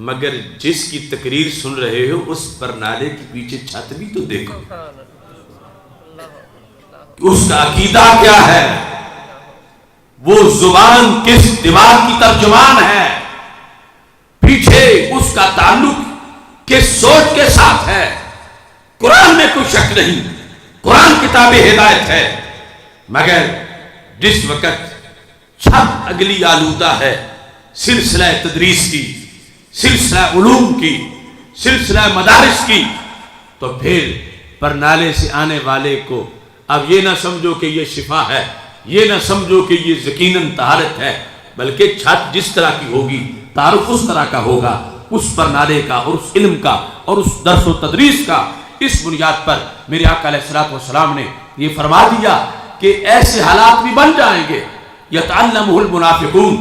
مگر جس کی تقریر سن رہے ہو اس پرنالے کے پیچھے چھت بھی تو دیکھو، اس کا عقیدہ کیا ہے، وہ زبان کس دماغ کی ترجمان ہے، پیچھے اس کا تعلق کس سوچ کے ساتھ ہے۔ قرآن میں کوئی شک نہیں، قرآن کتاب ہدایت ہے، مگر جس وقت چھت اگلی آلودہ ہے سلسلہ تدریس کی، سلسلہ علوم کی، سلسلہ مدارس کی، تو پھر پرنالے سے آنے والے کو اب یہ نہ سمجھو کہ یہ شفا ہے، یہ نہ سمجھو کہ یہ یقیناً طہارت ہے، بلکہ چھت جس طرح کی ہوگی تعارف اس طرح کا ہوگا، اس پرنالے کا اور اس علم کا اور اس درس و تدریس کا۔ اس بنیاد پر میرے آقا علیہ الصلوۃ والسلام نے یہ فرما دیا کہ ایسے حالات بھی بن جائیں گے، یتعلمہ المنافقون،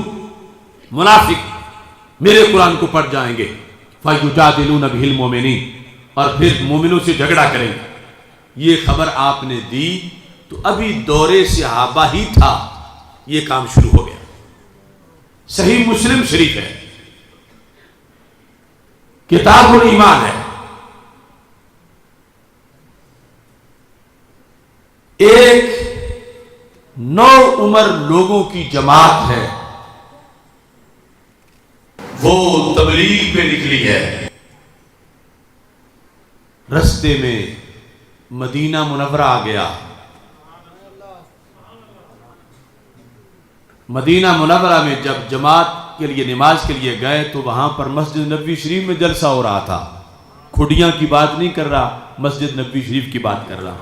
منافق میرے قرآن کو پڑھ جائیں گے، فیجادلون بہ المؤمنین، اور پھر مومنوں سے جھگڑا کریں گے۔ یہ خبر آپ نے دی تو ابھی دور صحابہ ہی تھا، یہ کام شروع ہو گیا۔ صحیح مسلم شریف ہے، کتاب الایمان ہے، ایک نو عمر لوگوں کی جماعت ہے، وہ تبلیغ پہ نکلی ہے۔ رستے میں مدینہ منورہ آ گیا، مدینہ منورہ میں جب جماعت کے لیے نماز کے لیے گئے تو وہاں پر مسجد نبوی شریف میں جلسہ ہو رہا تھا۔ کھڑیاں کی بات نہیں کر رہا، مسجد نبوی شریف کی بات کر رہا،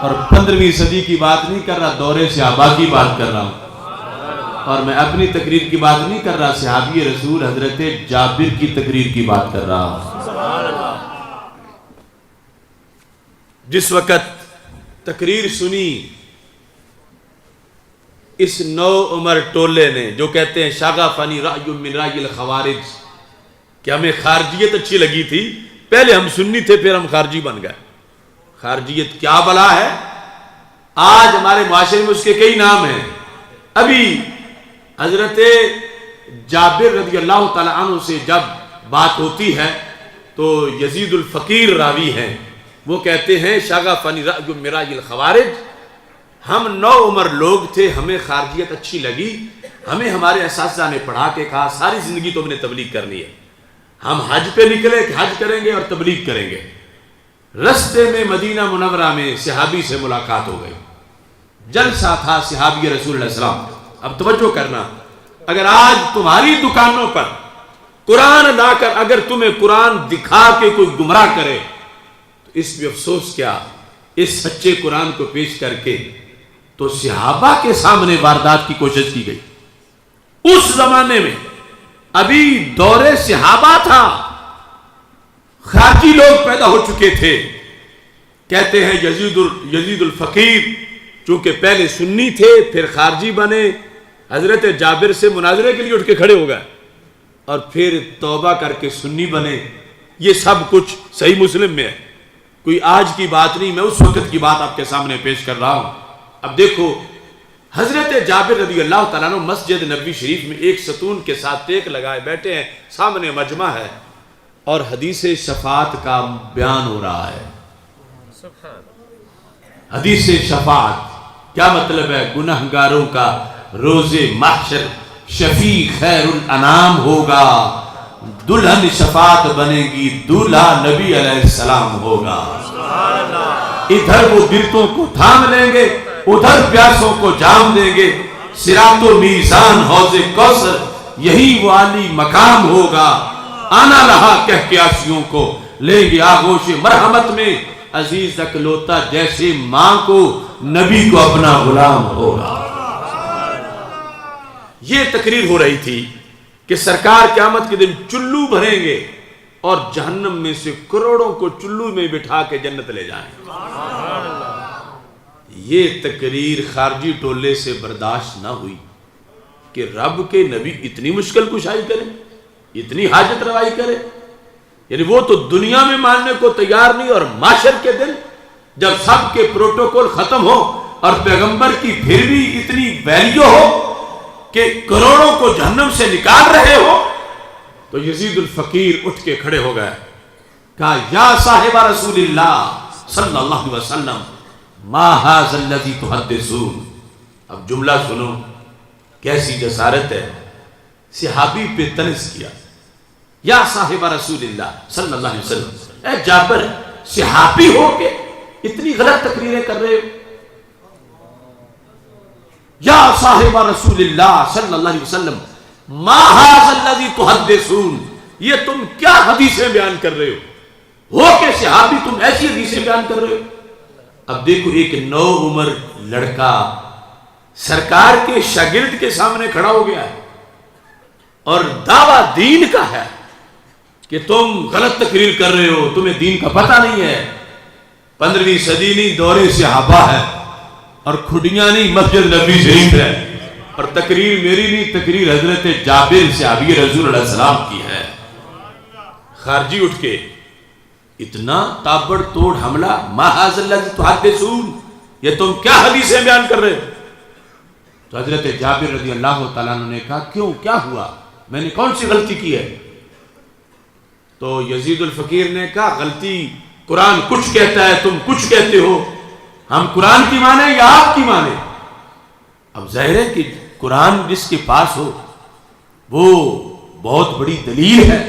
اور 15ویں صدی کی بات نہیں کر رہا، دور صحابہ کی بات کر رہا ہوں، اور میں اپنی تقریر کی بات نہیں کر رہا، صحابی رسول حضرت جابر کی تقریر کی بات کر رہا ہوں۔ جس وقت تقریر سنی اس نو عمر ٹولے نے، جو کہتے ہیں شغفنی رأی من رأی الخوارج، کہ ہمیں خارجیت اچھی لگی تھی، پہلے ہم سنی تھے پھر ہم خارجی بن گئے۔ خارجیت کیا بلا ہے، آج ہمارے معاشرے میں اس کے کئی نام ہیں۔ ابھی حضرت جابر رضی اللہ تعالیٰ عنہ سے جب بات ہوتی ہے تو یزید الفقیر راوی ہیں، وہ کہتے ہیں شغفنی رأی من رأی الخوارج، ہم نو عمر لوگ تھے، ہمیں خارجیت اچھی لگی، ہمیں ہمارے اساتذہ نے پڑھا کے کہا ساری زندگی تم نے تبلیغ کرنی ہے. ہم حج پہ نکلے کہ حج کریں گے اور تبلیغ کریں گے. رستے میں مدینہ منورہ میں صحابی سے ملاقات ہو گئی. جلسہ تھا صحابی رسول اللہ صلی اللہ علیہ وسلم. اب توجہ کرنا، اگر آج تمہاری دکانوں پر قرآن لا کر اگر تمہیں قرآن دکھا کے کوئی گمراہ کرے تو اس میں افسوس کیا، اس سچے قرآن کو پیش کر کے تو صحابہ کے سامنے واردات کی کوشش کی گئی. اس زمانے میں ابھی دور صحابہ تھا، خارجی لوگ پیدا ہو چکے تھے. کہتے ہیں یزید الفقیر چونکہ پہلے سنی تھے پھر خارجی بنے، حضرت جابر سے مناظرے کے لیے اٹھ کے کھڑے ہو گئے اور پھر توبہ کر کے سنی بنے. یہ سب کچھ صحیح مسلم میں ہے، کوئی آج کی بات نہیں، میں اس وقت کی بات آپ کے سامنے پیش کر رہا ہوں. اب دیکھو حضرت جابر رضی اللہ تعالیٰ عنہ مسجد نبوی شریف میں ایک ستون کے ساتھ ٹیک لگائے بیٹھے ہیں، سامنے مجمع ہے اور حدیث شفاعت کا بیان ہو رہا ہے. حدیث شفاعت کیا مطلب ہے؟ گنہگاروں کا روز محشر شفیع خیر الانام ہوگا، دلہن شفاعت بنے گی، دولہا نبی علیہ السلام ہوگا. ادھر وہ گرتوں کو تھام لیں گے، ادھر پیاسوں کو جام دیں گے. صراط و میزان حوض کوثر یہی وہ عالی مقام ہوگا. آنا رہا کہہ کے آسیوں کو لیں گے آغوش مرحمت میں. عزیز اکلوتا جیسے ماں کو نبی کو اپنا غلام ہوگا. یہ تقریر ہو رہی تھی کہ سرکار قیامت کے دن چلو بھریں گے اور جہنم میں سے کروڑوں کو چلو میں بٹھا کے جنت لے جائیں. یہ تقریر خارجی ٹولے سے برداشت نہ ہوئی کہ رب کے نبی اتنی مشکل کشائی کرے، اتنی حاجت روائی کرے. یعنی وہ تو دنیا میں ماننے کو تیار نہیں، اور معاشر کے دن جب سب کے پروٹوکول ختم ہو اور پیغمبر کی پھر بھی اتنی ویلیو ہو کہ کروڑوں کو جہنم سے نکال رہے ہو، تو یزید الفقیر اٹھ کے کھڑے ہو گئے. کہا یا صاحب رسول اللہ صلی اللہ علیہ وسلم ما ھذا الذی تحدثون. اب جملہ سنو، کیسی جسارت ہے. صحابی پہ طنز کیا، یا صاحب رسول اللہ صلی اللہ علیہ وسلم، اے جابر صحابی ہو کے اتنی غلط تقریریں کر رہے ہو. یا صاحب رسول اللہ صلی اللہ علیہ وسلم ما ھذا الذی تحدثون، یہ تم کیا حدیثیں بیان کر رہے ہو کہ صحابی تم ایسی حدیثیں بیان کر رہے ہو. اب دیکھو ایک نو عمر لڑکا سرکار کے شاگرد کے سامنے کھڑا ہو گیا ہے اور دعویٰ دین کا ہے کہ تم غلط تقریر کر رہے ہو، تمہیں دین کا پتہ نہیں ہے. 15ویں صدی نہیں، دور صحابہ ہے اور کھڈیاں نہیں، مسجد نبوی شریف ہے. اور تقریر میری نہیں، تقریر حضرت جابر صحابی رسول اللہ علیہ السلام کی ہے. خارجی اٹھ کے اتنا تابڑ توڑ حملہ، ما ھذا الذی تحدثون، یہ تم کیا حدیثیں بیان کر رہے ہو. تو حضرت جابر رضی اللہ تعالیٰ عنہ نے کہا کیوں، کیا ہوا، میں نے کون سی غلطی کی ہے. تو یزید الفقیر نے کہا غلطی قرآن کچھ کہتا ہے، تم کچھ کہتے ہو، ہم قرآن کی مانیں یا آپ کی مانیں. اب ظاہر ہے کہ قرآن جس کے پاس ہو وہ بہت بڑی دلیل ہے.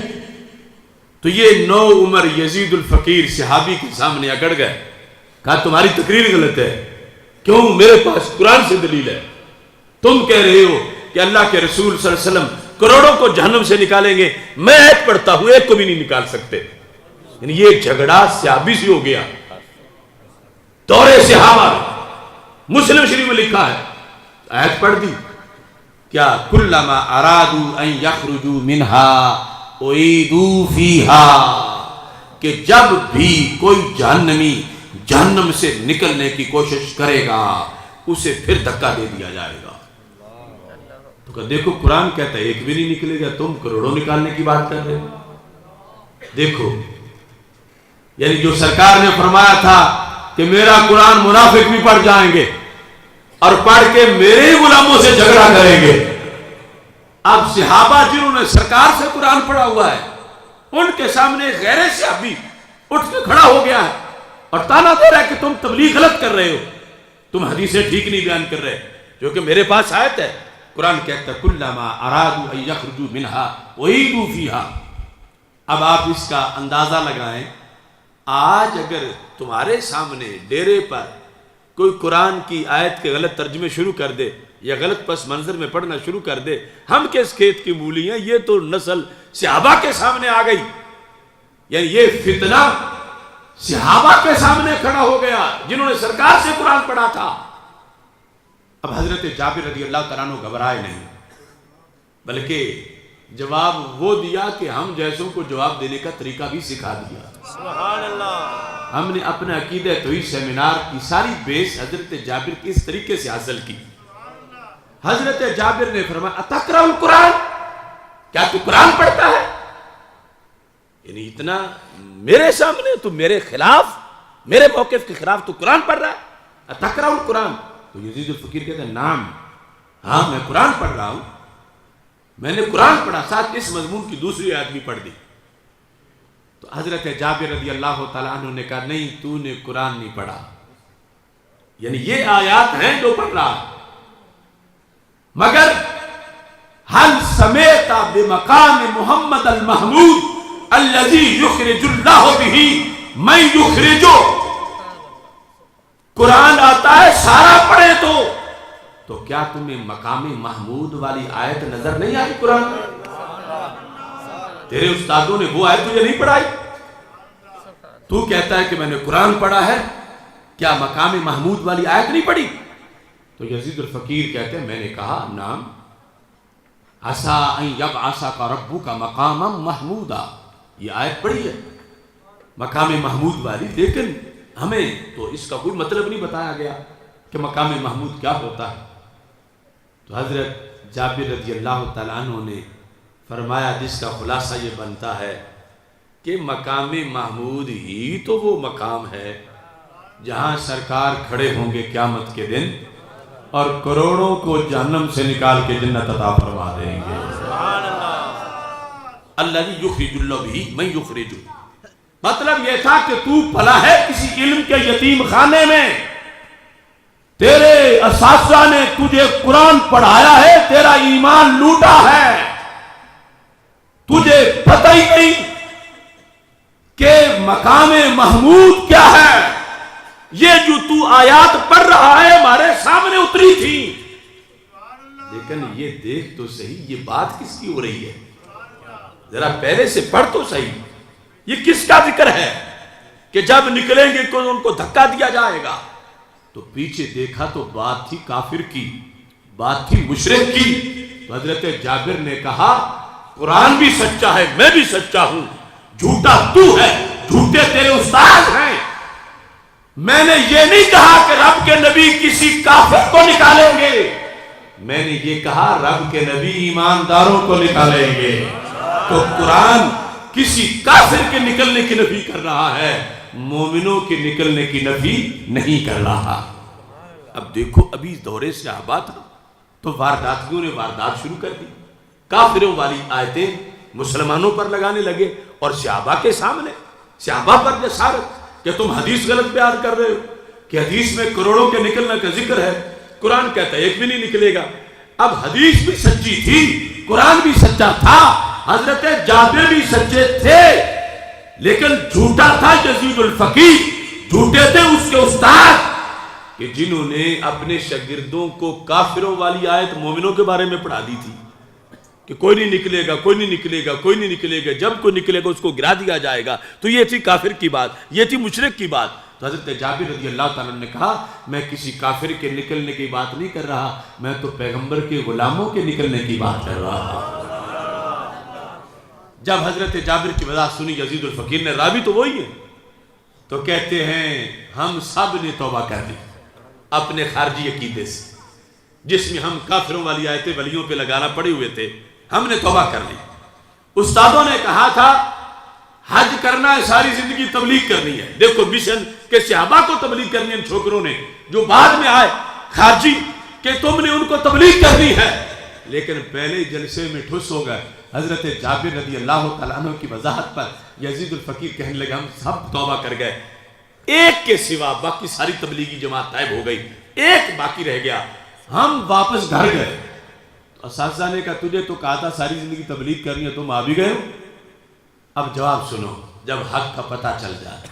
تو یہ نو عمر یزید الفقیر صحابی کے سامنے اگڑ گئے. کہا تمہاری تقریر غلط ہے، کیوں، میرے پاس قرآن سے دلیل ہے. تم کہہ رہے ہو کہ اللہ کے رسول صلی اللہ علیہ وسلم کروڑوں کو جہنم سے نکالیں گے، میں ایک پڑھتا ہوں ایک کو بھی نہیں نکال سکتے. یعنی یہ جھگڑا صحابی سے ہو گیا. دور صحابہ مسلم شریف میں لکھا ہے، آیت پڑھ دی کیا، کلما ارادوا ان یخرجوا منها اعیدوا فیها، کہ جب بھی کوئی جہنمی جہنم سے نکلنے کی کوشش کرے گا اسے پھر دھکا دے دیا جائے گا. تو کہ دیکھو قرآن کہتا ہے ایک بھی نہیں نکلے گا، تم کروڑوں نکالنے کی بات کر رہے ہو. دیکھو یعنی جو سرکار نے فرمایا تھا کہ میرا قرآن منافق بھی پڑھ جائیں گے اور پڑھ کے میرے غلاموں سے جھگڑا کریں گے. اب صحابہ جنہوں نے سرکار سے قرآن پڑھا ہوا ہے ان کے سامنے غیر صحابی اٹھ کے کھڑا ہو گیا ہے اور تانا دے رہا ہے کہ تم تبلیغ غلط کر رہے ہو، تم حدیثیں ٹھیک نہیں بیان کر رہے. جو کہ میرے پاس آیت ہے، قرآن کہتا ہے کلما ارادوا ان یخرجوا منها اعیدوا فیها۔ اب آپ اس کا اندازہ لگائیں، آج اگر تمہارے سامنے ڈیرے پر کوئی قرآن کی آیت کے غلط ترجمے شروع کر دے یا غلط پس منظر میں پڑھنا شروع کر دے، ہم کس کھیت کی مولی ہیں، یہ تو نسل صحابہ کے سامنے آ گئی، یعنی یہ فتنہ صحابہ کے سامنے کھڑا ہو گیا جنہوں نے سرکار سے قرآن پڑھا تھا۔ اب حضرت جابر رضی اللہ تعالیٰ عنہ گھبرائے نہیں، بلکہ جواب وہ دیا کہ ہم جیسوں کو جواب دینے کا طریقہ بھی سکھا دیا۔ سبحان اللہ۔ ہم نے اپنے عقیدہ توحید سیمینار کی ساری بیس حضرت جابر کی اس طریقے سے حاصل کی۔ حضرت جابر نے فرمایا اتقرأ القرآن، کیا تو قرآن پڑھتا ہے؟ یعنی اتنا میرے سامنے تو میرے خلاف، میرے موقف کے خلاف تو قرآن پڑھ رہا ہے، اتقرأ القرآن؟ تو یزید الفقیر کہتا ہے نعم، ہاں میں قرآن پڑھ رہا ہوں، میں نے قرآن پڑھا، ساتھ اس مضمون کی دوسری آیت بھی پڑھ دی۔ تو حضرت جابر رضی اللہ تعالیٰ عنہ نے کہا نہیں، تو نے قرآن نہیں پڑھا، یعنی یہ آیات ہیں جو پڑھ رہا ہے، مگر حل سمیت بمقام محمد المحمود الذی یخرج اللہ بہ من یخرجو، قرآن آتا ہے سارا پڑھے تو کیا تمہیں مقام محمود والی آیت نظر نہیں آئی قرآن میں؟ تیرے استادوں نے وہ آیت تجھے نہیں پڑھائی، تو کہتا ہے کہ میں نے قرآن پڑھا ہے، کیا مقام محمود والی آیت نہیں پڑھی؟ تو یزید الفقیر کہتے ہیں میں نے کہا نعم عسیٰ ان یبعثک ربک مقاما محمودا، یہ آیت پڑھی ہے مقام محمود والی، لیکن ہمیں تو اس کا کوئی مطلب نہیں بتایا گیا کہ مقام محمود کیا ہوتا ہے۔ تو حضرت جابر رضی اللہ تعالیٰ عنہ نے فرمایا جس کا خلاصہ یہ بنتا ہے کہ مقام محمود ہی تو وہ مقام ہے جہاں سرکار کھڑے ہوں گے قیامت کے دن اور کروڑوں کو جہنم سے نکال کے جنت عطا فرما دیں گے۔ سبحان اللہ۔ الذی یخرج اللہ بہ من یخرج، مطلب یہ تھا کہ تو پلا ہے کسی علم کے یتیم خانے میں، تیرے اساتذہ نے تجھے قرآن پڑھایا ہے، تیرا ایمان لوٹا ہے، تجھے پتہ ہی نہیں کہ مقام محمود کیا ہے۔ یہ جو تو آیات پڑھ رہا ہے ہمارے سامنے اتری تھی، لیکن یہ دیکھ تو صحیح یہ بات کس کی ہو رہی ہے، ذرا پہلے سے پڑھ تو صحیح، یہ کس کا ذکر ہے کہ جب نکلیں گے تو ان کو دھکا دیا جائے گا؟ تو پیچھے دیکھا تو بات تھی کافر کی، بات تھی مشرک کی۔ تو حضرت جابر نے کہا قرآن بھی سچا ہے، میں بھی سچا ہوں، جھوٹا تو ہے، جھوٹے تیرے استاد ہیں۔ میں نے یہ نہیں کہا کہ رب کے نبی کسی کافر کو نکالیں گے، میں نے یہ کہا رب کے نبی ایمانداروں کو نکالیں گے۔ تو قرآن کسی کافر کے نکلنے کی نفی کر رہا ہے، مومنوں کے نکلنے کی نفی نہیں کر رہا۔ اب دیکھو ابھی دورے صحابہ تھا تو وارداتیوں نے واردات شروع کر دی، کافروں والی آیتیں مسلمانوں پر لگانے لگے اور صحابہ کے سامنے، صحابہ پر جسارت کہ تم حدیث غلط بیان کر رہے ہو کہ حدیث میں کروڑوں کے نکلنے کا ذکر ہے، قرآن کہتا ہے ایک بھی نہیں نکلے گا۔ اب حدیث بھی سچی تھی، قرآن بھی سچا تھا، حضرت جابر بھی سچے تھے، لیکن جھوٹا تھا یزید الفقیر، جھوٹے تھے اس کے استاد کہ جنہوں نے اپنے شاگردوں کو کافروں والی آیت مومنوں کے بارے میں پڑھا دی تھی کہ کوئی نہیں نکلے گا، کوئی نہیں نکلے گا، کوئی نہیں نکلے گا، جب کوئی نکلے گا اس کو گرا دیا جائے گا۔ تو یہ تھی کافر کی بات، یہ تھی مشرک کی بات۔ تو حضرت جابر رضی اللہ تعالیٰ نے کہا میں کسی کافر کے نکلنے کی بات نہیں کر رہا، میں تو پیغمبر کے غلاموں کے نکلنے کی بات کر رہا ہوں۔ جب حضرت جابر کی وضاحت سنی یزید الفقیر نے، راوی تو وہی ہے، تو کہتے ہیں ہم سب نے توبہ کر دی اپنے خارجی عقیدے سے جس میں ہم کافروں والی آیتیں ولیوں پہ لگانا پڑے ہوئے تھے، ہم نے توبہ کر لی۔ استادوں نے کہا تھا حج کرنا ہے، ساری زندگی تبلیغ کرنی ہے، دیکھو مشن کہ صحابہ کو تبلیغ کرنی ہے، ان چھوکروں نے جو بعد میں آئے خارجی کہ تم نے ان کو تبلیغ کرنی ہے، لیکن پہلے جلسے میں ٹھس ہو گئے۔ حضرت جابر رضی اللہ تعالیٰ عنہ کی وضاحت پر یزید الفقیر کہنے لگا ہم سب توبہ کر گئے، ایک کے سوا باقی ساری تبلیغی جماعت غائب ہو گئی، ایک باقی رہ گیا، ہم واپس گھر گئے۔ اساتذہ نے کہا تجھے تو کہا تھا ساری زندگی تبلیغ کرنی ہے، تم آ بھی گئے ہو؟ اب جواب سنو جب حق کا پتہ چل جائے۔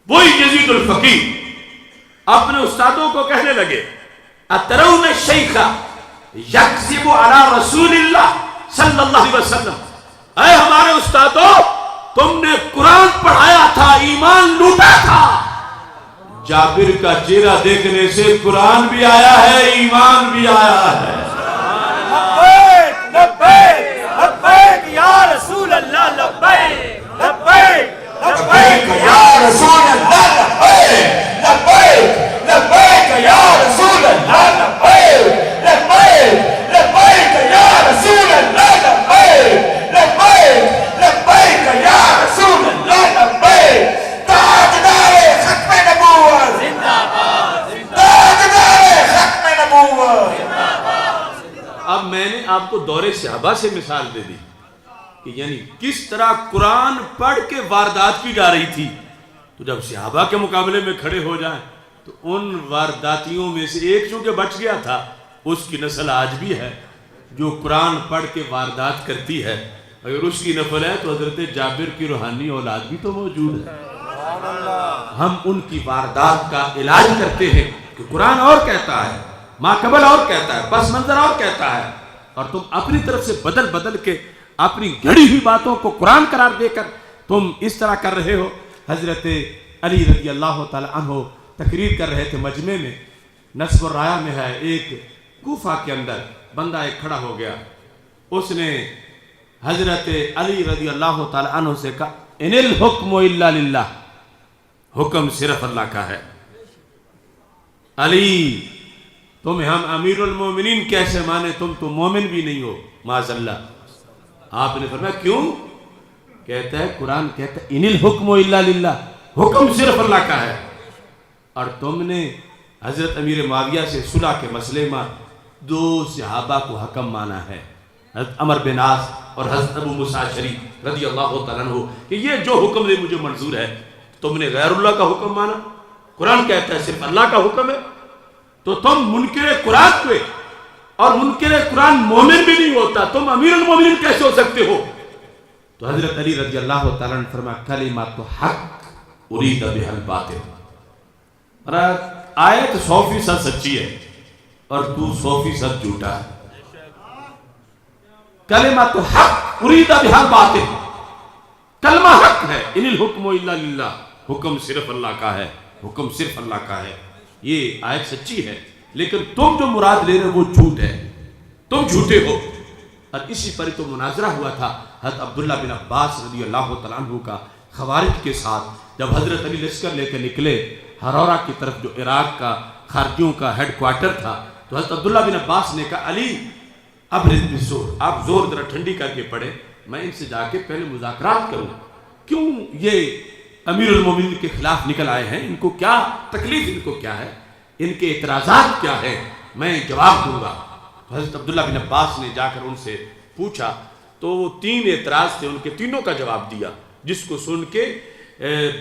وہی یزید الفقی اپنے استادوں کو کہنے لگے اترون الشیخ یکذب علی رسول اللہ صلی اللہ علیہ وسلم، اے ہمارے استادوں تم نے قرآن پڑھایا تھا، ایمان لوٹا تھا۔ جابر کا چہرہ دیکھنے سے قرآن بھی آیا ہے، ایمان بھی آیا ہے۔ لبیک لبیک لبیک یا رسول اللہ، لبیک لبیک لبیک یا رسول اللہ، لبیک لبیک لبیک یا رسول اللہ، لبیک لبیک لبیک یا رسول اللہ، لبیک لبیک لبیک یا رسول اللہ، لبیک۔ تاجدار ختم نبوت زندہ باد، تاجدار ختم نبوت۔ اب میں نے آپ کو دور صحابہ سے مثال دے دی کہ یعنی کس طرح قرآن پڑھ کے واردات کی جا رہی تھی، تو جب صحابہ کے مقابلے میں کھڑے ہو جائیں تو ان وارداتیوں میں سے ایک چونکہ بچ گیا تھا، اس کی نسل آج بھی ہے جو قرآن پڑھ کے واردات کرتی ہے۔ اگر اس کی نسل ہے تو حضرت جابر کی روحانی اولاد بھی تو موجود ہے۔ ہم ان کی واردات کا علاج کرتے ہیں کہ قرآن اور کہتا ہے، ماقبل اور کہتا ہے، پس منظر اور کہتا ہے، اور تم اپنی طرف سے بدل بدل کے اپنی گھڑی ہوئی باتوں کو قرآن قرار دے کر تم اس طرح کر رہے ہو۔ حضرت علی رضی اللہ تعالی عنہ تقریر کر رہے تھے مجمع میں، نصب الرایا میں ہے، ایک کوفہ کے اندر بندہ ایک کھڑا ہو گیا، اس نے حضرت علی رضی اللہ تعالی عنہ سے کہا ان الحکم الا للہ، حکم صرف اللہ کا ہے۔ علی تمہیں ہم امیر المومنین کیسے مانے، تم تو مومن بھی نہیں ہو معاذ اللہ۔ آپ نے فرمایا کیوں؟ کہتا ہے قرآن کہتا ہے ان الحکم الا للہ، حکم صرف اللہ کا ہے، اور تم نے حضرت امیر معاویہ سے صلح کے مسئلے میں دو صحابہ کو حکم مانا ہے، حضرت عمر بن عاص اور حضرت ابو موسیٰ اشعری رضی اللہ تعالیٰ عنہ، کہ یہ جو حکم دے مجھے منظور ہے۔ تم نے غیر اللہ کا حکم مانا، قرآن کہتا ہے صرف اللہ کا حکم ہے، تو تم منکر قرآن ہوئے، اور منکر قرآن مومن بھی نہیں ہوتا، تم امیر المومنین کیسے ہو سکتے ہو؟ تو حضرت علی رضی اللہ تعالیٰ نے فرمایا کلمۃ حق ارید بہا الباطل، اور آیت 100% سچی ہے اور تو 100% جھوٹا ہے۔ کلمۃ حق ارید بہا الباطل، کلمہ حق ہے، ان الحکم الا للہ، حکم صرف اللہ کا ہے، حکم صرف اللہ کا ہے، یہ آیت سچی ہے، لیکن تم جو مراد لے رہے ہو وہ جھوٹ ہے، تم جھوٹے ہو۔ اور اسی پر تو مناظرہ ہوا تھا حضرت عبداللہ بن عباس رضی اللہ تعالیٰ عنہ کا خوارج کے ساتھ، جب حضرت علی لشکر لے کے نکلے ہرورہ کی طرف جو عراق کا خارجیوں کا ہیڈ کوارٹر تھا، تو حضرت عبداللہ بن عباس نے کہا علی اب بالزور، آپ زور ذرا ٹھنڈی کر کے پڑھیں، میں ان سے جا کے پہلے مذاکرات کروں، کیوں یہ امیر المومنین کے خلاف نکل آئے ہیں، ان کو کیا تکلیف، ان کو کیا ہے، ان کے اعتراضات کیا ہے، میں جواب دوں گا۔ حضرت عبداللہ بن عباس نے جا کر ان سے پوچھا تو وہ 3 اعتراض تھے، ان کے تینوں کا جواب دیا، جس کو سن کے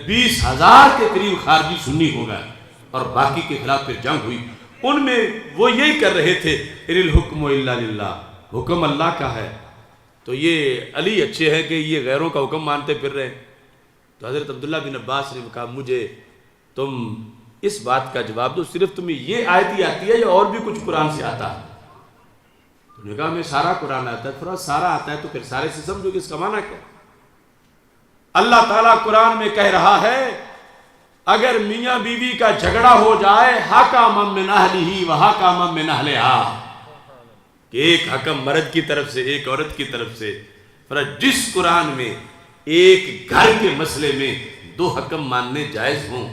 20,000 کے قریب خارجی سنی ہو گئے، اور باقی کے خلاف پھر جنگ ہوئی۔ ان میں وہ یہی کر رہے تھے ان الحکم الا للہ، حکم اللہ کا ہے، تو یہ علی اچھے ہیں کہ یہ غیروں کا حکم مانتے پھر رہے ہیں۔ تو حضرت عبداللہ بن عباس نے کہا مجھے تم اس بات کا جواب دو، صرف تمہیں یہ آیت ہی آتی ہے یا اور بھی کچھ قرآن سے آتا ہے؟ تو نے کہا میں سارا قرآن آتا ہے۔ تھوڑا سارا آتا ہے تو پھر سارے سے سمجھو کہ اس کا معنی کیا؟ اللہ تعالیٰ قرآن میں کہہ رہا ہے اگر میاں بیوی کا جھگڑا ہو جائے حکم من اہلہ و حکم من اہلہا، کہ ایک حکم مرد کی طرف سے ایک عورت کی طرف سے، جس قرآن میں ایک گھر کے مسئلے میں 2 حکم ماننے جائز ہوں،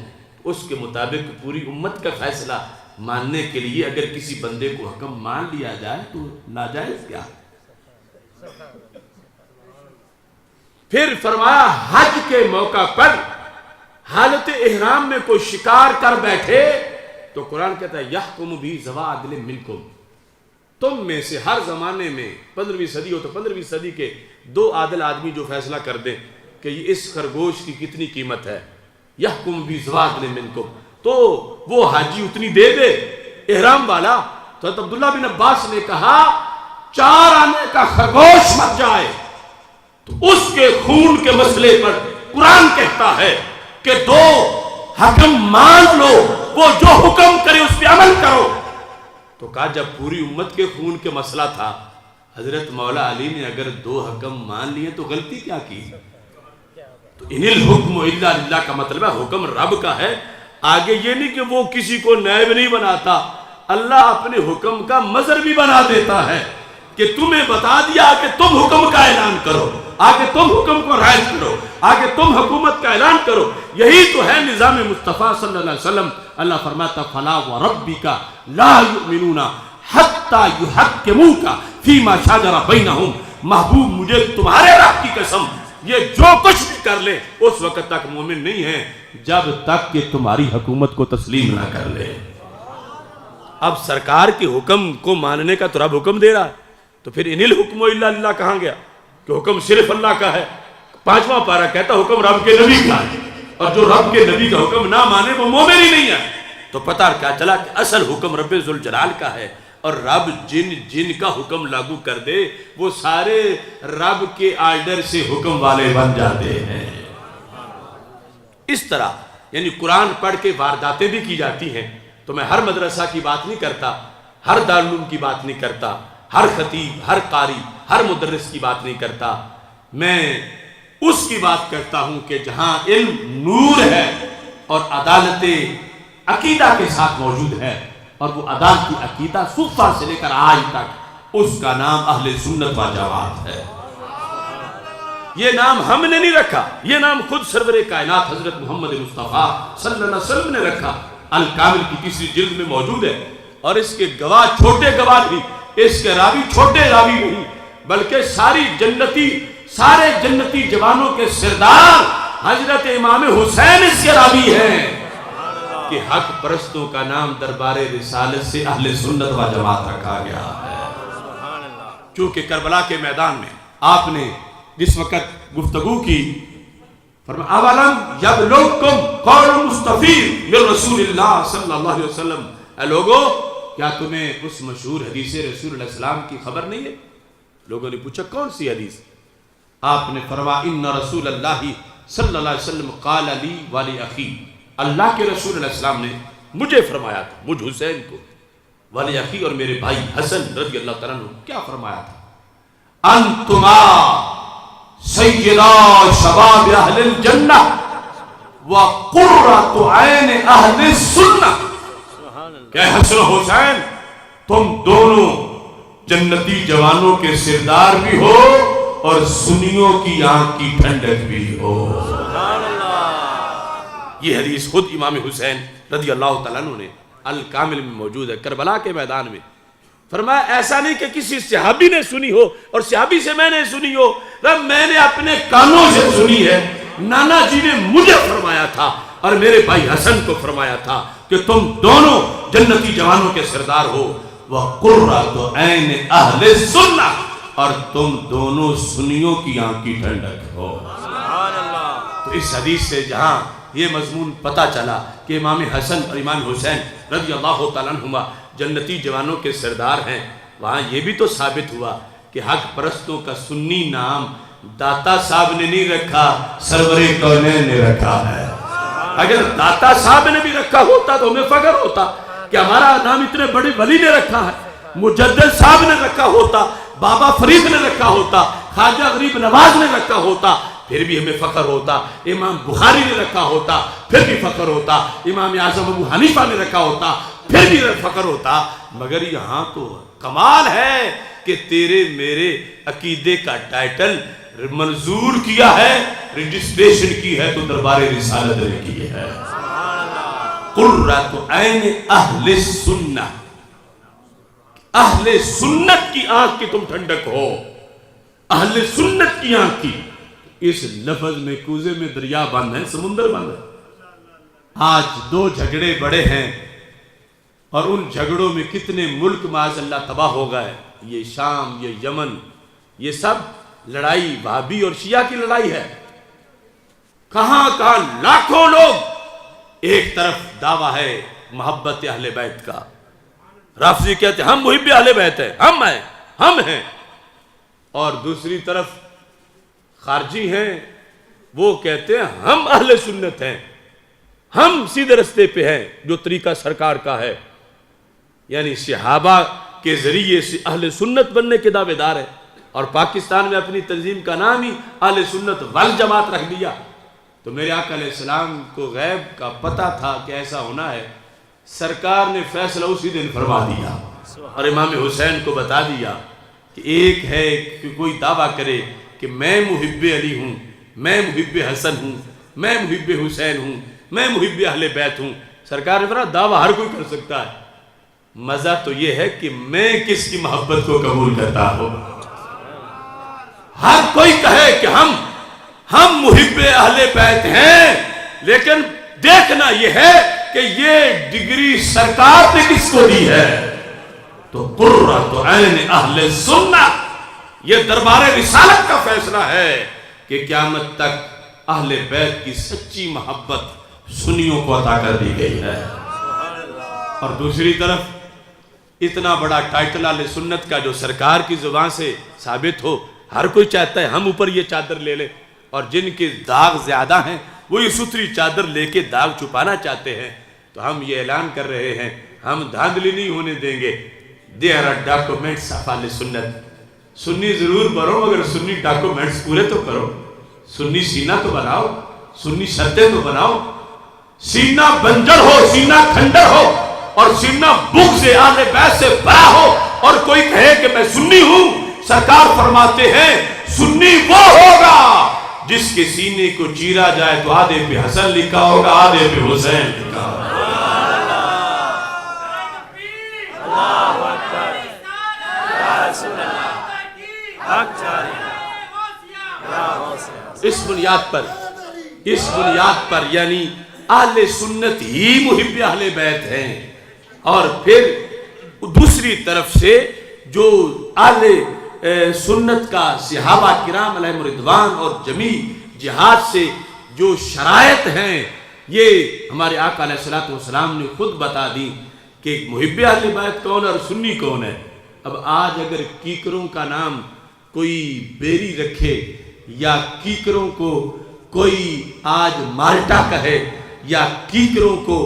اس کے مطابق پوری امت کا فیصلہ ماننے کے لیے اگر کسی بندے کو حکم مان لیا جائے تو ناجائز کیا؟ پھر فرمایا حج کے موقع پر حالت احرام میں کوئی شکار کر بیٹھے تو قرآن کہتا ہے یحکم بھی ذوی عدل منکم، تم میں سے ہر زمانے میں 15ویں صدی ہو تو 15ویں صدی کے 2 عادل آدمی جو فیصلہ کر دیں کہ یہ اس خرگوش کی کتنی قیمت ہے، یحکم بھی ذوی عدل منکم، تو وہ حاجی اتنی دے دے احرام والا، تو حضرت عبداللہ بن عباس نے کہا 4 آنے کا خرگوش مر جائے تو اس کے خون کے مسئلے پر قرآن کہتا ہے کہ 2 حکم مان لو، وہ جو حکم کرے اس پہ عمل کرو۔ تو کہا جب پوری امت کے خون کے مسئلہ تھا، حضرت مولا علی نے اگر 2 حکم مان لیے تو غلطی کیا کی؟ تو ان الحکم الا للہ کا مطلب ہے حکم رب کا ہے، آگے یہ نہیں کہ وہ کسی کو نائب نہیں بناتا، اللہ اپنے حکم کا مظہر بھی بنا دیتا ہے کہ تمہیں بتا دیا کہ تم حکم کا اعلان کرو، آگے تم حکم کو رائج کرو، آگے تم حکومت کا اعلان کرو۔ یہی تو ہے نظام مصطفیٰ صلی اللہ علیہ وسلم۔ اللہ فرماتا فلا وربک لا یؤمنون حتی یحکموک فیما شجر بینہم، محبوب مجھے تمہارے رب کی قسم یہ جو کچھ بھی کر لے اس وقت تک مومن نہیں ہے جب تک کہ تمہاری حکومت کو تسلیم نہ کر لے۔ اب سرکار کے حکم کو ماننے کا تو رب حکم دے رہا ہے، تو پھر ان الحکم الا للہ کہاں گیا کہ حکم صرف اللہ کا ہے؟ 5واں پارہ کہتا حکم رب کے نبی کا ہے، اور جو رب کے نبی کا حکم نہ مانے وہ مومن ہی نہیں ہے۔ تو پتہ کیا چلا کہ اصل حکم رب ذوالجلال کا ہے، اور رب جن کا حکم لاگو کر دے وہ سارے رب کے آرڈر سے حکم والے بن جاتے ہیں۔ اس طرح یعنی قرآن پڑھ کے وارداتیں بھی کی جاتی ہیں۔ تو میں ہر مدرسہ کی بات نہیں کرتا، ہر دارالعلوم کی بات نہیں کرتا، ہر خطیب، ہر قاری، ہر مدرس کی بات نہیں کرتا، میں اس کی بات کرتا ہوں کہ جہاں علم نور ہے اور عدالت عقیدہ کے ساتھ موجود ہے، اور وہ عدالتی عقیدہ صفہ سے لے کر آج تک اس کا نام اہل سنت و جماعت ہے۔ یہ نام ہم نے نہیں رکھا، یہ نام خود سرور کائنات حضرت محمد مصطفیٰ صلی اللہ علیہ وسلم نے رکھا۔ الکامل کی 3 جلد میں موجود ہے، اور اس کے گواہ چھوٹے گواہ نہیں، اس کے راوی چھوٹے راوی نہیں، بلکہ سارے جنتی جوانوں کے سردار حضرت امام حسین اس کے راوی ہیں کہ حق پرستوں کا نام دربار رسالت سے اہل سنت و جماعت رکھا گیا ہے۔ چونکہ کربلا کے میدان میں آپ نے جس وقت گفتگو کی، فرمایا اولم یبلغکم قول مستفیر من رسول اللہ صلی اللہ علیہ وسلم، اے لوگو کیا تمہیں اس مشہور حدیث رسول اللہ علیہ وسلم کی خبر نہیں ہے؟ لوگوں نے پوچھا کون سی حدیث؟ آپ نے فرمایا ان رسول اللہ صلی اللہ علیہ وسلم قال لی ولی اخی، اللہ کے رسول علیہ السلام نے مجھے فرمایا تھا، مجھ حسین کو، ولی اخی اور میرے بھائی حسن رضی اللہ تعالیٰ عنہ، کیا فرمایا تھا؟ انتما سیدہ شباب اہل الجنہ وقرۃ عین اہل السنہ، کہ حسن و حسین تم دونوں جنتی جوانوں کے سردار بھی ہو اور سنیوں کی آنکھ کی ٹھنڈک بھی ہو۔ یہ حدیث خود امام حسین رضی اللہ تعالیٰ عنہ نے الکامل میں موجود ہے، کربلا کے میدان میں۔ فرمایا ایسا نہیں کہ کسی صحابی نے سنی ہو اور صحابی سے میں نے سنی ہو، میں نے اپنے کانوں سے سنی ہے، نانا جی نے مجھے فرمایا تھا اور میرے بھائی حسن کو فرمایا تھا کہ تم دونوں جنتی جوانوں کے سردار ہو، وَقُرَّةُ عَيْنِ أَهْلِ السُّنَّةِ، اور تم دونوں سنیوں کی آنکھ کی ٹھنڈک ہو۔ تو اس حدیث سے جہاں یہ مضمون پتا چلا کہ امام حسن اور امام حسین رضی اللہ تعالیٰ عنہما جنتی جوانوں کے سردار ہیں، وہاں یہ بھی تو ثابت ہوا کہ حق پرستوں کا سنی نام داتا صاحب نے نہیں رکھا، سرور کونین نے رکھا ہے۔ اگر داتا صاحب نے بھی رکھا ہوتا تو ہمیں فخر ہوتا کہ ہمارا نام اتنے بڑے ولی نے رکھا ہے، مجدد صاحب نے رکھا ہوتا، بابا فرید نے رکھا ہوتا، خواجہ غریب نواز نے رکھا ہوتا، پھر بھی ہمیں فخر ہوتا، امام بخاری نے رکھا ہوتا پھر بھی فخر ہوتا، امام اعظم ابو حنیفہ نے رکھا ہوتا پھر بھی فخر ہوتا۔ مگر یہاں تو کمال ہے کہ تیرے میرے عقیدے کا ٹائٹل منظور کیا ہے، رجسٹریشن کی ہے تو دربار رسالت نے کی ہے۔ قرۃ عین اہل السنہ، اہل سنت کی آنکھ کی تم ٹھنڈک ہو، اہل سنت کی آنکھ کی۔ اس لفظ میں کوزے میں دریا بند ہے، سمندر بند ہے۔ آج 2 جھگڑے بڑے ہیں اور ان جھگڑوں میں کتنے ملک معاذ اللہ تباہ ہو گئے، یہ شام، یہ یمن، یہ سب لڑائی وہابی اور شیعہ کی لڑائی ہے۔ کہاں کہاں لاکھوں لوگ، ایک طرف دعویٰ ہے محبت اہل بیت کا، رافضی کہتے ہیں ہم محب اہل بیت ہیں، ہم ہیں، اور دوسری طرف خارجی ہیں وہ کہتے ہیں ہم اہل سنت ہیں، ہم سیدھے رستے پہ ہیں جو طریقہ سرکار کا ہے، یعنی صحابہ کے ذریعے سے اہل سنت بننے کے دعوے دار ہیں، اور پاکستان میں اپنی تنظیم کا نام ہی اہل سنت والجماعت رکھ دیا۔ تو میرے آقا علیہ السلام کو غیب کا پتہ تھا کہ ایسا ہونا ہے، سرکار نے فیصلہ اسی دن فرما دیا اور امام حسین کو بتا دیا کہ ایک ہے کہ کوئی دعویٰ کرے کہ میں محب علی ہوں، میں محب حسن ہوں، میں محب حسین ہوں، میں محب اہل بیت ہوں۔ سرکار نے فرمایا دعویٰ ہر کوئی کر سکتا ہے، مزہ تو یہ ہے کہ میں کس کی محبت کو قبول کرتا ہوں۔ ہر کوئی کہے کہ ہم محب اہل بیت ہیں، لیکن دیکھنا یہ ہے کہ یہ ڈگری سرکار نے کس کو دی ہے، تو قرۃ عین اہل سنت، یہ دربار رسالت کا فیصلہ ہے کہ قیامت تک اہل بیت کی سچی محبت سنیوں کو عطا کر دی گئی ہے۔ اور دوسری طرف اتنا بڑا ٹائٹل اہل سنت کا جو سرکار کی زبان سے ثابت ہو، ہر کوئی چاہتا ہے ہم اوپر یہ چادر لے لیں، اور جن کے داغ زیادہ ہیں وہ یہ ستری چادر لے کے داغ چھپانا چاہتے ہیں۔ تو ہم یہ اعلان کر رہے ہیں ہم دھاندلی نہیں ہونے دیں گے۔ There are documents of اہل سنت، سنی ضرور بنو مگر سنی ڈاکومنٹس پورے تو کرو، سنی سینہ تو بناؤ، سنی شرطیں تو بناؤ، سینہ بنجر ہو، سینہ کھنڈر ہو، اور سینہ بغض اہل بیت سے بھرا ہو، اور کوئی کہے کہ میں سنی ہوں، سرکار فرماتے ہیں سنی وہ ہوگا جس کے سینے کو چیرا جائے تو آدھے پہ حسن لکھا ہوگا، آدھے پہ حسین لکھا ہوگا۔ اس بنیاد پر یعنی اہل سنت ہی محب اہل بیت ہیں، اور پھر دوسری طرف سے جو اہل سنت کا صحابہ کرام علیہ رضوان اور جمیع جہاد سے جو شرائط ہیں، یہ ہمارے آقا علیہ السلام نے خود بتا دی کہ محب اہل بیت کون اور سنی کون ہے۔ اب آج اگر کیکروں کا نام کوئی بیری رکھے، یا کیکروں کو کوئی آج مالٹا کہے، یا کیکروں کو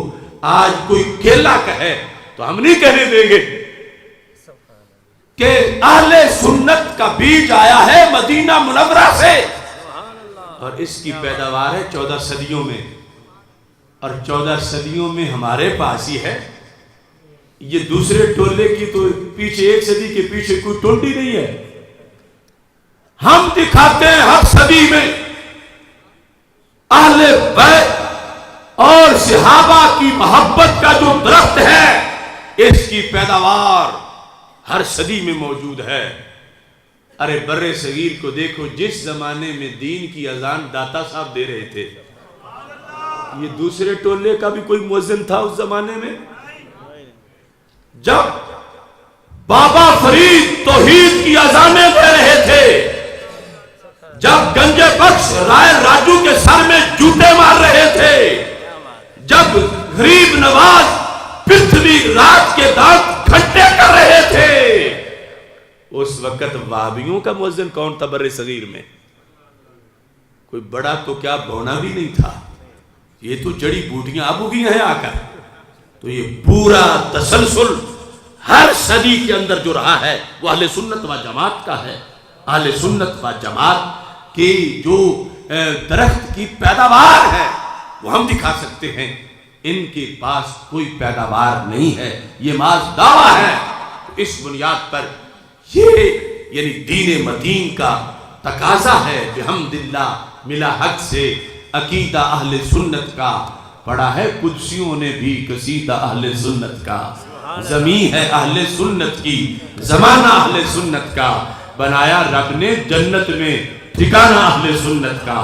آج کوئی کیلا کہے، تو ہم نہیں کہنے دیں گے کہ اہل سنت کا بیج آیا ہے مدینہ منورہ سے، اور اس کی پیداوار ہے 14 صدیوں میں، اور 14 صدیوں میں ہمارے پاس ہی ہے۔ یہ دوسرے ٹولے کی تو پیچھے 1 صدی کے پیچھے کوئی ٹونٹی نہیں ہے۔ ہم دکھاتے ہیں ہر صدی میں اہل بیت اور صحابہ کی محبت کا جو درخت ہے، اس کی پیداوار ہر صدی میں موجود ہے۔ ارے بر صغیر کو دیکھو، جس زمانے میں دین کی اذان داتا صاحب دے رہے تھے، یہ دوسرے ٹولے کا بھی کوئی مؤذن تھا اس زمانے میں؟ جب بابا فرید توحید کی اذانیں دے رہے تھے، جب گنج بخش رائے راجو کے سر میں جوتے مار رہے تھے، جب غریب نواز پرتھوی راج کے دانت کھٹے کر رہے تھے، اس وقت وہابیوں کا مؤذن کون تھا بر صغیر میں؟ کوئی بڑا تو کیا بونا بھی نہیں تھا، یہ تو جڑی بوٹیاں اب اگی ہیں آ کر۔ تو یہ پورا تسلسل ہر صدی کے اندر جو رہا ہے وہ اہل سنت و جماعت کا ہے۔ اہل سنت و جماعت کی جو درخت کی پیداوار ہے وہ ہم دکھا سکتے ہیں، ان کے پاس کوئی پیداوار نہیں ہے، یہ محض دعویٰ ہے۔ اس بنیاد پر یہ یعنی دین متین کا تقاضا ہے بحمداللہ ملا حق سے عقیدہ اہل سنت کا، پڑھا ہے قدسیوں نے بھی قصیدہ اہل سنت کا، زمین ہے اہل سنت کی، زمانہ اہل سنت کا، بنایا رب نے جنت میں ٹھکانہ اہل سنت کا،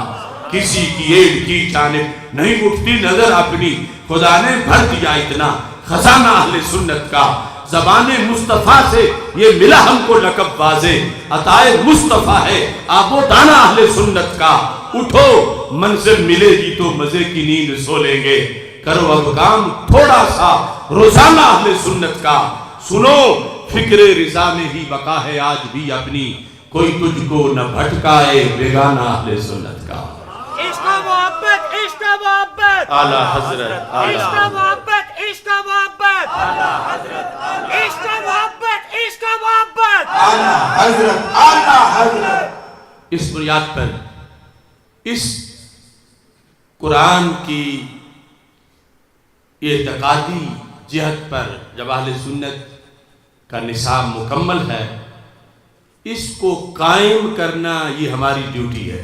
کسی کی ایڈ کی جانب نہیں اٹھتی نظر اپنی، خدا نے بھر دیا اتنا خزانہ اہل سنت کا۔ زبان مصطفیٰ سے یہ ملا ہم کو لقب واضح، عطائے مصطفیٰ ہے آب و دانہ اہل سنت کا۔ اٹھو منزل ملے گی تو مزے کی نیند سو لیں گے، کرو اب کام تھوڑا سا روزانہ اہل سنت کا۔ سنو فکر رضا میں ہی بقا ہے آج بھی اپنی، کوئی تجھ کو نہ بھٹکائے بیگانہ اہل سنت کا۔ عشق محبت، عشق محبت، اعلیٰ حضرت، عشق محبت، عشق محبت، عشق محبت، عشق محبت، اعلیٰ حضرت، اعلیٰ حضرت۔ اس بنیاد پر اس قرآن کی اعتقادی جہت پر جب اہل سنت کا نصاب مکمل ہے، اس کو قائم کرنا یہ ہماری ڈیوٹی ہے،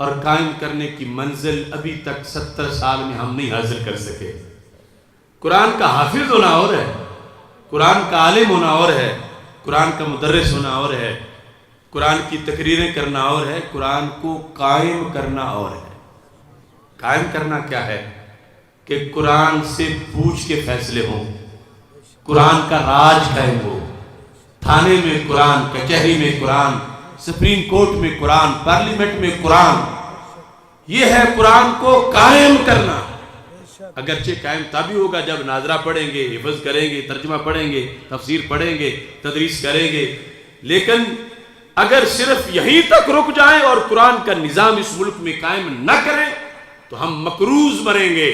اور قائم کرنے کی منزل ابھی تک 70 سال میں ہم نہیں حاصل کر سکے۔ قرآن کا حافظ ہونا اور ہے، قرآن کا عالم ہونا اور ہے، قرآن کا مدرس ہونا اور ہے، قرآن کی تقریریں کرنا اور ہے، قرآن کو قائم کرنا اور ہے۔ قائم کرنا کیا ہے؟ کہ قرآن سے پوچھ کے فیصلے ہوں، قرآن کا راج قائم ہو، تھانے میں قرآن، کچہری میں قرآن، سپریم کورٹ میں قرآن، پارلیمنٹ میں قرآن۔ یہ ہے قرآن کو قائم کرنا۔ اگرچہ قائم تبھی ہوگا جب ناظرہ پڑھیں گے، حفظ کریں گے، ترجمہ پڑھیں گے، تفسیر پڑھیں گے، تدریس کریں گے، لیکن اگر صرف یہیں تک رک جائیں اور قرآن کا نظام اس ملک میں قائم نہ کریں تو ہم مقروض بنیں گے۔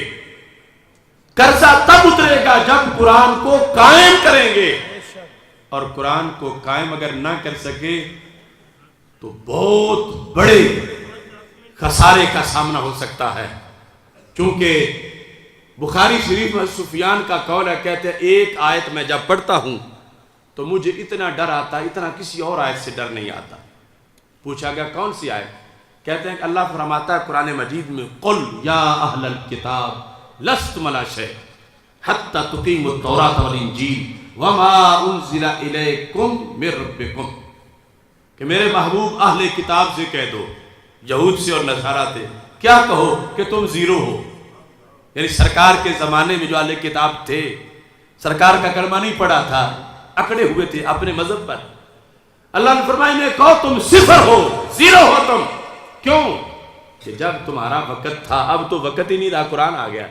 قرضہ تب اترے گا جب قرآن کو قائم کریں گے، اور قرآن کو قائم اگر نہ کر سکے تو بہت بڑے خسارے کا سامنا ہو سکتا ہے۔ چونکہ بخاری شریف میں سفیان کا قول ہے، کہتے ہیں ایک آیت میں جب پڑھتا ہوں تو مجھے اتنا ڈر آتا، اتنا کسی اور آیت سے ڈر نہیں آتا۔ پوچھا گیا کون سی آیت؟ کہتے ہیں کہ اللہ فرماتا ہے قرآن مجید میں، قل یا اہل الکتاب لستم علی شیء حتی تقیموا التوراۃ والانجیل وما انزل الیکم من ربکم، کہ میرے محبوب اہل کتاب سے کہہ دو، یہود سے اور نصارہ تھے، کیا کہو کہ تم زیرو ہو۔ یعنی سرکار کے زمانے میں جو اہل کتاب تھے، سرکار کا کلمہ نہیں پڑھا تھا، اکڑے ہوئے تھے اپنے مذہب پر۔ اللہ نے فرمایا انہیں کہو تم صفر ہو، زیرو ہو تم۔ کیوں؟ کہ جب تمہارا وقت تھا، اب تو وقت ہی نہیں رہا، قرآن آ گیا،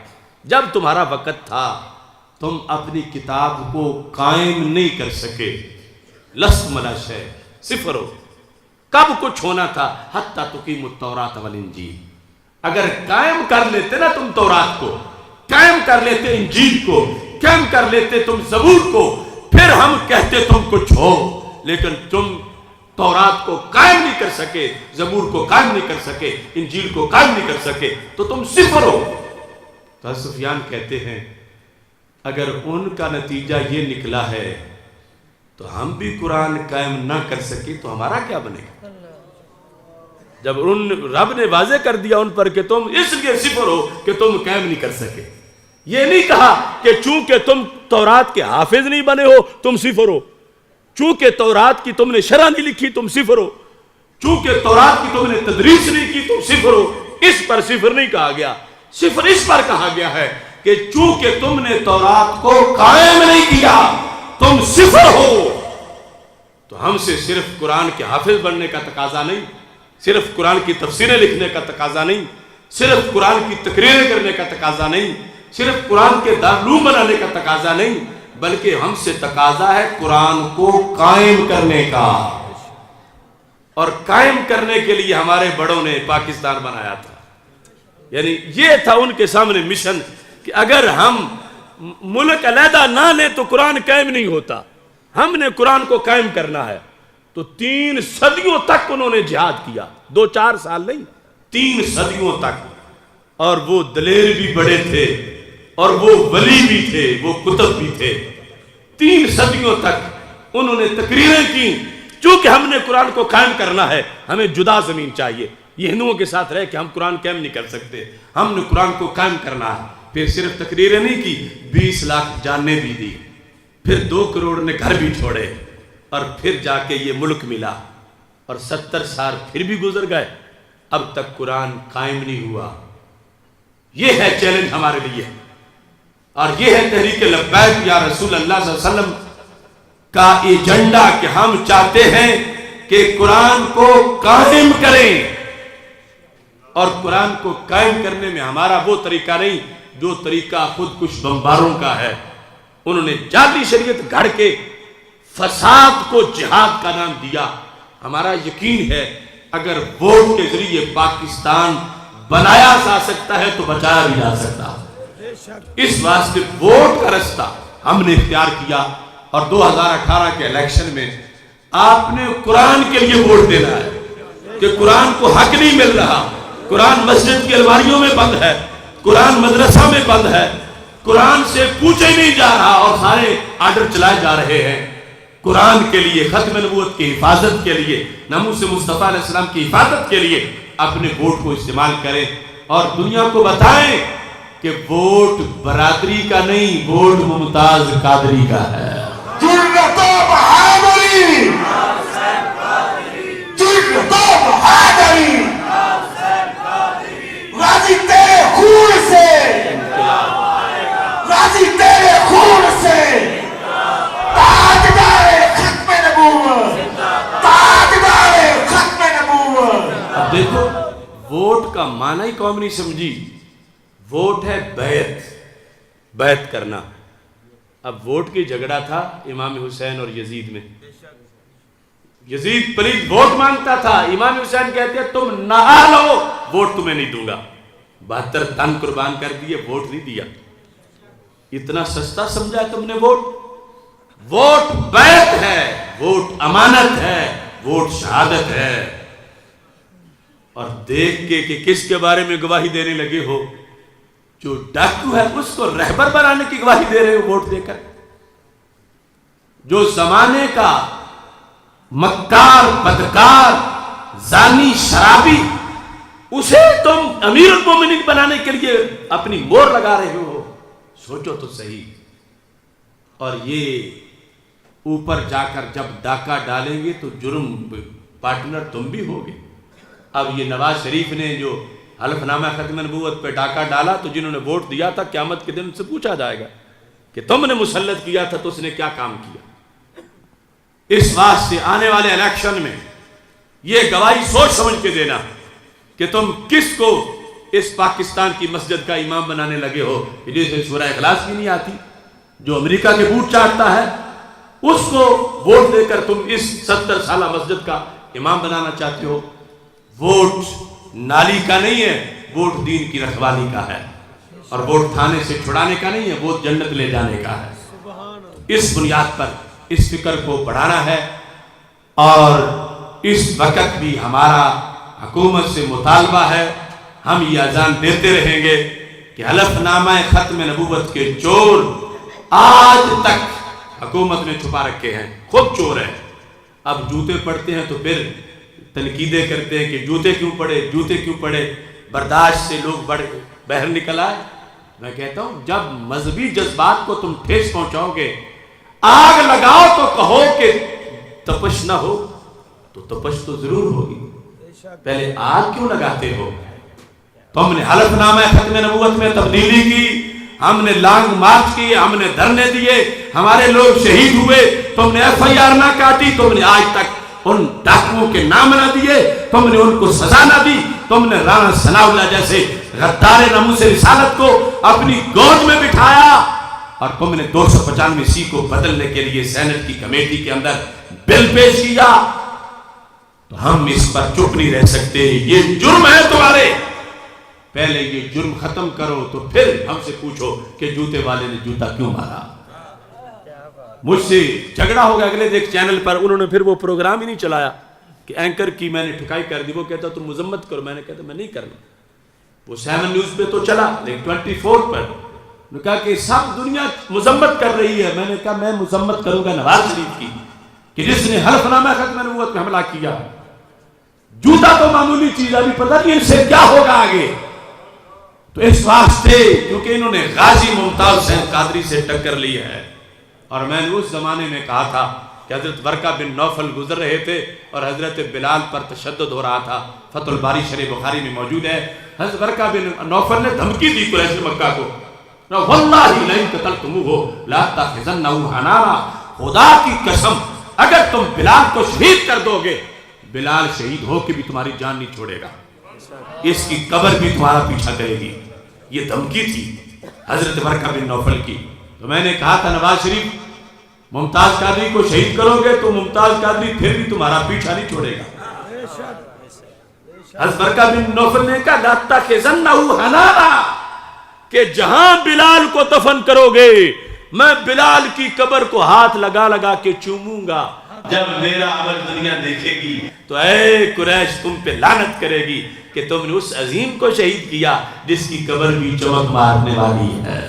جب تمہارا وقت تھا تم اپنی کتاب کو قائم نہیں کر سکے، لستم علی شیء، صفر ہو۔ کب کچھ ہونا تھا؟ حتی تقیموا التوراۃ والانجیل۔ اگر قائم کر لیتے نا تم تورات کو، قائم کر لیتے انجیل کو، قائم کر لیتے تم زبور کو، پھر ہم کہتے تم کچھ ہو، لیکن تم تورات کو قائم نہیں کر سکے، زبور کو قائم نہیں کر سکے، انجیل کو قائم نہیں کر سکے، تو تم صفر ہو۔ تو سفیان کہتے ہیں اگر ان کا نتیجہ یہ نکلا ہے تو ہم بھی قرآن قائم نہ کر سکے تو ہمارا کیا بنے گا؟ جب رب نے واضح کر دیا ان پر کہ تم اس لیے صفر ہو کہ تم قائم نہیں کر سکے، یہ نہیں کہا کہ چونکہ تم تورات کے حافظ نہیں بنے ہو تم صفر ہو، چونکہ تورات کی تم نے شرح نہیں لکھی تم صفر ہو، چونکہ تورات کی تم نے تدریس نہیں کی تم صفر ہو۔ اس پر صفر نہیں کہا گیا، صفر اس پر کہا گیا ہے کہ چونکہ تم نے تورات کو قائم نہیں کیا تم صفر ہو۔ تو ہم سے صرف قرآن کے حافظ بننے کا تقاضا نہیں، صرف قرآن کی تفسیریں لکھنے کا تقاضا نہیں، صرف قرآن کی تقریریں کرنے کا تقاضا نہیں، صرف قرآن کے دارالعلوم بنانے کا تقاضا نہیں، بلکہ ہم سے تقاضا ہے قرآن کو قائم کرنے کا۔ اور قائم کرنے کے لیے ہمارے بڑوں نے پاکستان بنایا تھا، یعنی یہ تھا ان کے سامنے مشن کہ اگر ہم ملک علیحدہ نہ لیں تو قرآن قائم نہیں ہوتا، ہم نے قرآن کو قائم کرنا ہے۔ تو 3 صدیوں تک انہوں نے جہاد کیا، 2-4 سال نہیں، 3 صدیوں تک۔ اور وہ دلیر بھی بڑے تھے اور وہ ولی بھی تھے، وہ کتب بھی تھے۔ 3 صدیوں تک انہوں نے تقریریں کی، چونکہ ہم نے قرآن کو قائم کرنا ہے، ہمیں جدا زمین چاہیے، یہ ہندوؤں کے ساتھ رہ کہ ہم قرآن قائم نہیں کر سکتے، ہم نے قرآن کو قائم کرنا ہے۔ پھر صرف تقریریں نہیں کی، 20 لاکھ جانیں بھی دی، پھر 2 کروڑ نے گھر بھی چھوڑے، اور پھر جا کے یہ ملک ملا، اور 70 سال پھر بھی گزر گئے، اب تک قرآن قائم نہیں ہوا۔ یہ ہے چیلنج ہمارے لیے، اور یہ ہے تحریک لبیک یا رسول اللہ صلی اللہ علیہ وسلم کا ایجنڈا کہ ہم چاہتے ہیں کہ قرآن کو قائم کریں، اور قرآن کو قائم کرنے میں ہمارا وہ طریقہ نہیں جو طریقہ خود کچھ بمباروں کا ہے۔ انہوں نے جعلی شریعت گھڑ کے فساد کو جہاد کا نام دیا. ہمارا یقین ہے اگر ووٹ کے ذریعے پاکستان بنایا جا سکتا ہے تو بچایا بھی جا سکتا ہے. اس واسطے ووٹ کا رستہ ہم نے اختیار کیا. اور 2018 کے الیکشن میں آپ نے قرآن کے لیے ووٹ دینا ہے کہ قرآن کو حق نہیں مل رہا. قرآن مسجد کی الماریوں میں بند ہے, قرآن مدرسہ میں بند ہے, قرآن سے پوچھے نہیں جا رہا اور سارے آرڈر چلائے جا رہے ہیں. قرآن کے لیے, ختم نبوت کی حفاظت کے لیے, ناموس مصطفیٰ علیہ السلام کی حفاظت کے لیے اپنے ووٹ کو استعمال کریں اور دنیا کو بتائیں کہ ووٹ برادری کا نہیں, ووٹ ممتاز قادری کا ہے. راضی تیرے خون سے, راضی تیرے خون سے, تاجدار ختم نبوت, تاجدار ختم نبوت. اب دیکھو ووٹ کا معنی ہی قوم نہیں سمجھی. ووٹ ہے بیعت, بیعت کرنا. اب ووٹ کی جھگڑا تھا امام حسین اور یزید میں. یزید پلید ووٹ مانگتا تھا, امام حسین کہتے ہیں تم نہا لو ووٹ تمہیں نہیں دوں گا. 72 تن قربان کر دیے, ووٹ نہیں دیا. اتنا سستا سمجھا تم نے ووٹ. ووٹ بیعت ہے, ووٹ امانت ہے, ووٹ شہادت ہے. اور دیکھ کے کہ کس کے بارے میں گواہی دینے لگے ہو, جو ڈاکو ہے اس کو رہبر بنانے کی گواہی دے رہے ہو ووٹ دے کر. جو زمانے کا مکار, بدکار, زانی, شرابی, اسے تم امیر المومنین بنانے کے لیے اپنی مور لگا رہے ہو. سوچو تو صحیح. اور یہ اوپر جا کر جب ڈاکہ ڈالیں گے تو جرم پارٹنر تم بھی ہوگے. اب یہ نواز شریف نے جو حلف نامہ ختم نبوت پہ ڈاکہ ڈالا تو جنہوں نے ووٹ دیا تھا قیامت کے دن ان سے پوچھا جائے گا کہ تم نے مسلط کیا تھا تو اس نے کیا کام کیا. اس واسطے آنے والے الیکشن میں یہ گواہی سوچ سمجھ کے دینا کہ تم کس کو اس پاکستان کی مسجد کا امام بنانے لگے ہو. جسے سورہ اخلاص بھی نہیں آتی, جو امریکہ کے بوٹ چاٹتا ہے, اس کو ووٹ دے کر تم اس 70 سالہ مسجد کا امام بنانا چاہتے ہو. ووٹ نالی کا نہیں ہے, ووٹ دین کی رکھوالی کا ہے. اور ووٹ تھانے سے چھڑانے کا نہیں ہے, ووٹ جنت لے جانے کا ہے. اس بنیاد پر اس فکر کو بڑھانا ہے. اور اس وقت بھی ہمارا حکومت سے مطالبہ ہے, ہم یہ اذان دیتے رہیں گے کہ حلف نامہ ختم نبوت کے چور آج تک حکومت نے چھپا رکھے ہیں, خود چور ہیں. اب جوتے پڑتے ہیں تو پھر تنقیدیں کرتے ہیں کہ جوتے کیوں پڑے, جوتے کیوں پڑے. برداشت سے لوگ بہر نکل آئے. میں کہتا ہوں جب مذہبی جذبات کو تم ٹھیس پہنچاؤ گے, آگ لگاؤ تو کہو کہ تپش نہ ہو, تو تپش تو ضرور ہوگی. پہلے آگ کیوں لگاتے ہو؟ تم نے حلف نامہ ختم نبوت میں تبدیلی کی, ہم نے لانگ مارچ کیے, ہم نے دھرنے دیے, ہمارے لوگ شہید ہوئے, تم نے FIR نہ کاٹی, تم نے آج تک ان ڈاکوؤں کے نام نہ دیے, تم نے ان کو سزا نہ دی, تم نے رانا ثناء اللہ جیسے غدار ناموس رسالت کو اپنی گود میں بٹھایا, اور تم نے 295C کو بدلنے کے لیے سینٹ کی کمیٹی کے اندر بل پیش کیا. تو ہم اس پر چپ نہیں رہ سکتے, یہ جرم ہے تمہارے. پہلے یہ جرم ختم کرو تو پھر ہم سے پوچھو کہ جوتے والے نے جوتا کیوں مارا. مجھ سے جھگڑا ہوگا اگلے ایک چینل پر, انہوں نے پھر وہ پروگرام ہی نہیں چلایا کہ اینکر کی میں نے ٹھکائی کر دی. وہ کہتا تم مذمت کرو, میں نے کہتا میں نہیں کرنا. وہ 7 نیوز پہ تو چلا, لیکن 24 پر نے کہا کہ سب دنیا مذمت کر رہی ہے. میں نے کہا میں مذمت کروں گا نواز شریف کی کہ جس نے حلف نامہ ختم نبوت میں حملہ کیا. جوتا تو معمولی چیز, ابھی پتہ نہیں ان سے کیا ہوگا آگے. تو اس واسطے کیونکہ انہوں نے غازی ممتاز حسین قادری سے ٹکر لی ہے. اور میں نے اس زمانے میں کہا تھا کہ حضرت ورقہ بن نوفل گزر رہے تھے اور حضرت بلال پر تشدد ہو رہا تھا. فتح الباری شرح بخاری میں موجود ہے. حضرت ورقہ بن نوفل نے دھمکی دی قریش مکہ کو, واللہ لئن قتلتموہ لا تأخذنہ حنانا, خدا کی قسم اگر تم بلال کو شہید کر دو گے, بلال شہید ہو کے بھی تمہاری جان نہیں چھوڑے گا, اس کی قبر بھی تمہارا پیچھا کرے گی. یہ دھمکی تھی حضرت ورقہ بن نوفل کی. تو میں نے کہا تھا نواز شریف ممتاز قادری کو شہید کرو گے تو ممتاز قادری پھر بھی تمہارا پیچھا نہیں چھوڑے گا۔ حضرت برقہ بن نوفل نے کہا لا تخزنہ حنانا، کہ جہاں بلال کو دفن کرو گے میں بلال کی قبر کو ہاتھ لگا لگا کے چوموں گا، جب میرا عمل دنیا دیکھے گی تو اے قریش تم پہ لعنت کرے گی کہ تم نے اس عظیم کو شہید کیا جس کی قبر بھی چمک مارنے والی ہے۔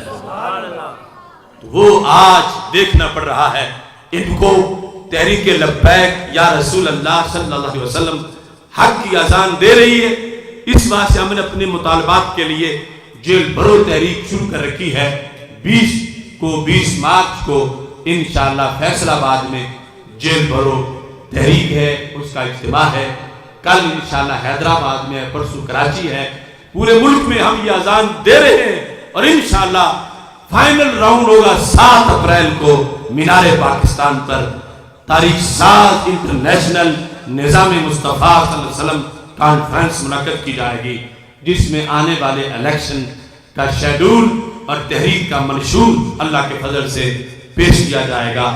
تو وہ آج دیکھنا پڑ رہا ہے ان کو تحریک لبیک یا رسول اللہ صلی اللہ علیہ وسلم حق کی اذان دے رہی ہے۔ اس بات سے ہم نے اپنے مطالبات کے لیے جیل بھرو تحریک شروع کر رکھی ہے۔ 20 مارچ کو انشاءاللہ فیصل آباد میں جیل بھرو تحریک ہے، اس کا اجتماع ہے۔ کل انشاءاللہ حیدرآباد میں ہے، پرسوں کراچی ہے۔ پورے ملک میں ہم یہ اذان دے رہے ہیں اور انشاءاللہ فائنل راؤنڈ ہوگا 7 اپریل کو مینار پاکستان پر تاریخ 7 انٹرنیشنل نظام مصطفیٰ صلی اللہ علیہ وسلم کانفرنس منعقد کی جائے گی، جس میں آنے والے الیکشن کا شیڈول اور تحریک کا منشور اللہ کے فضل سے پیش کیا جائے گا۔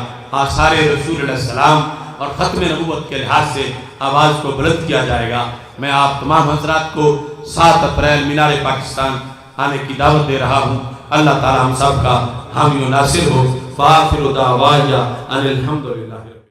آثار رسول علیہ السلام اور ختم نبوت کے لحاظ سے آواز کو بلند کیا جائے گا۔ میں آپ تمام حضرات کو 7 اپریل مینار پاکستان آنے کی دعوت دے رہا ہوں۔ اللہ تعالی ہم سب کا حامی و ناصر ہو۔ فآخر دعوانا ان الحمدللہ۔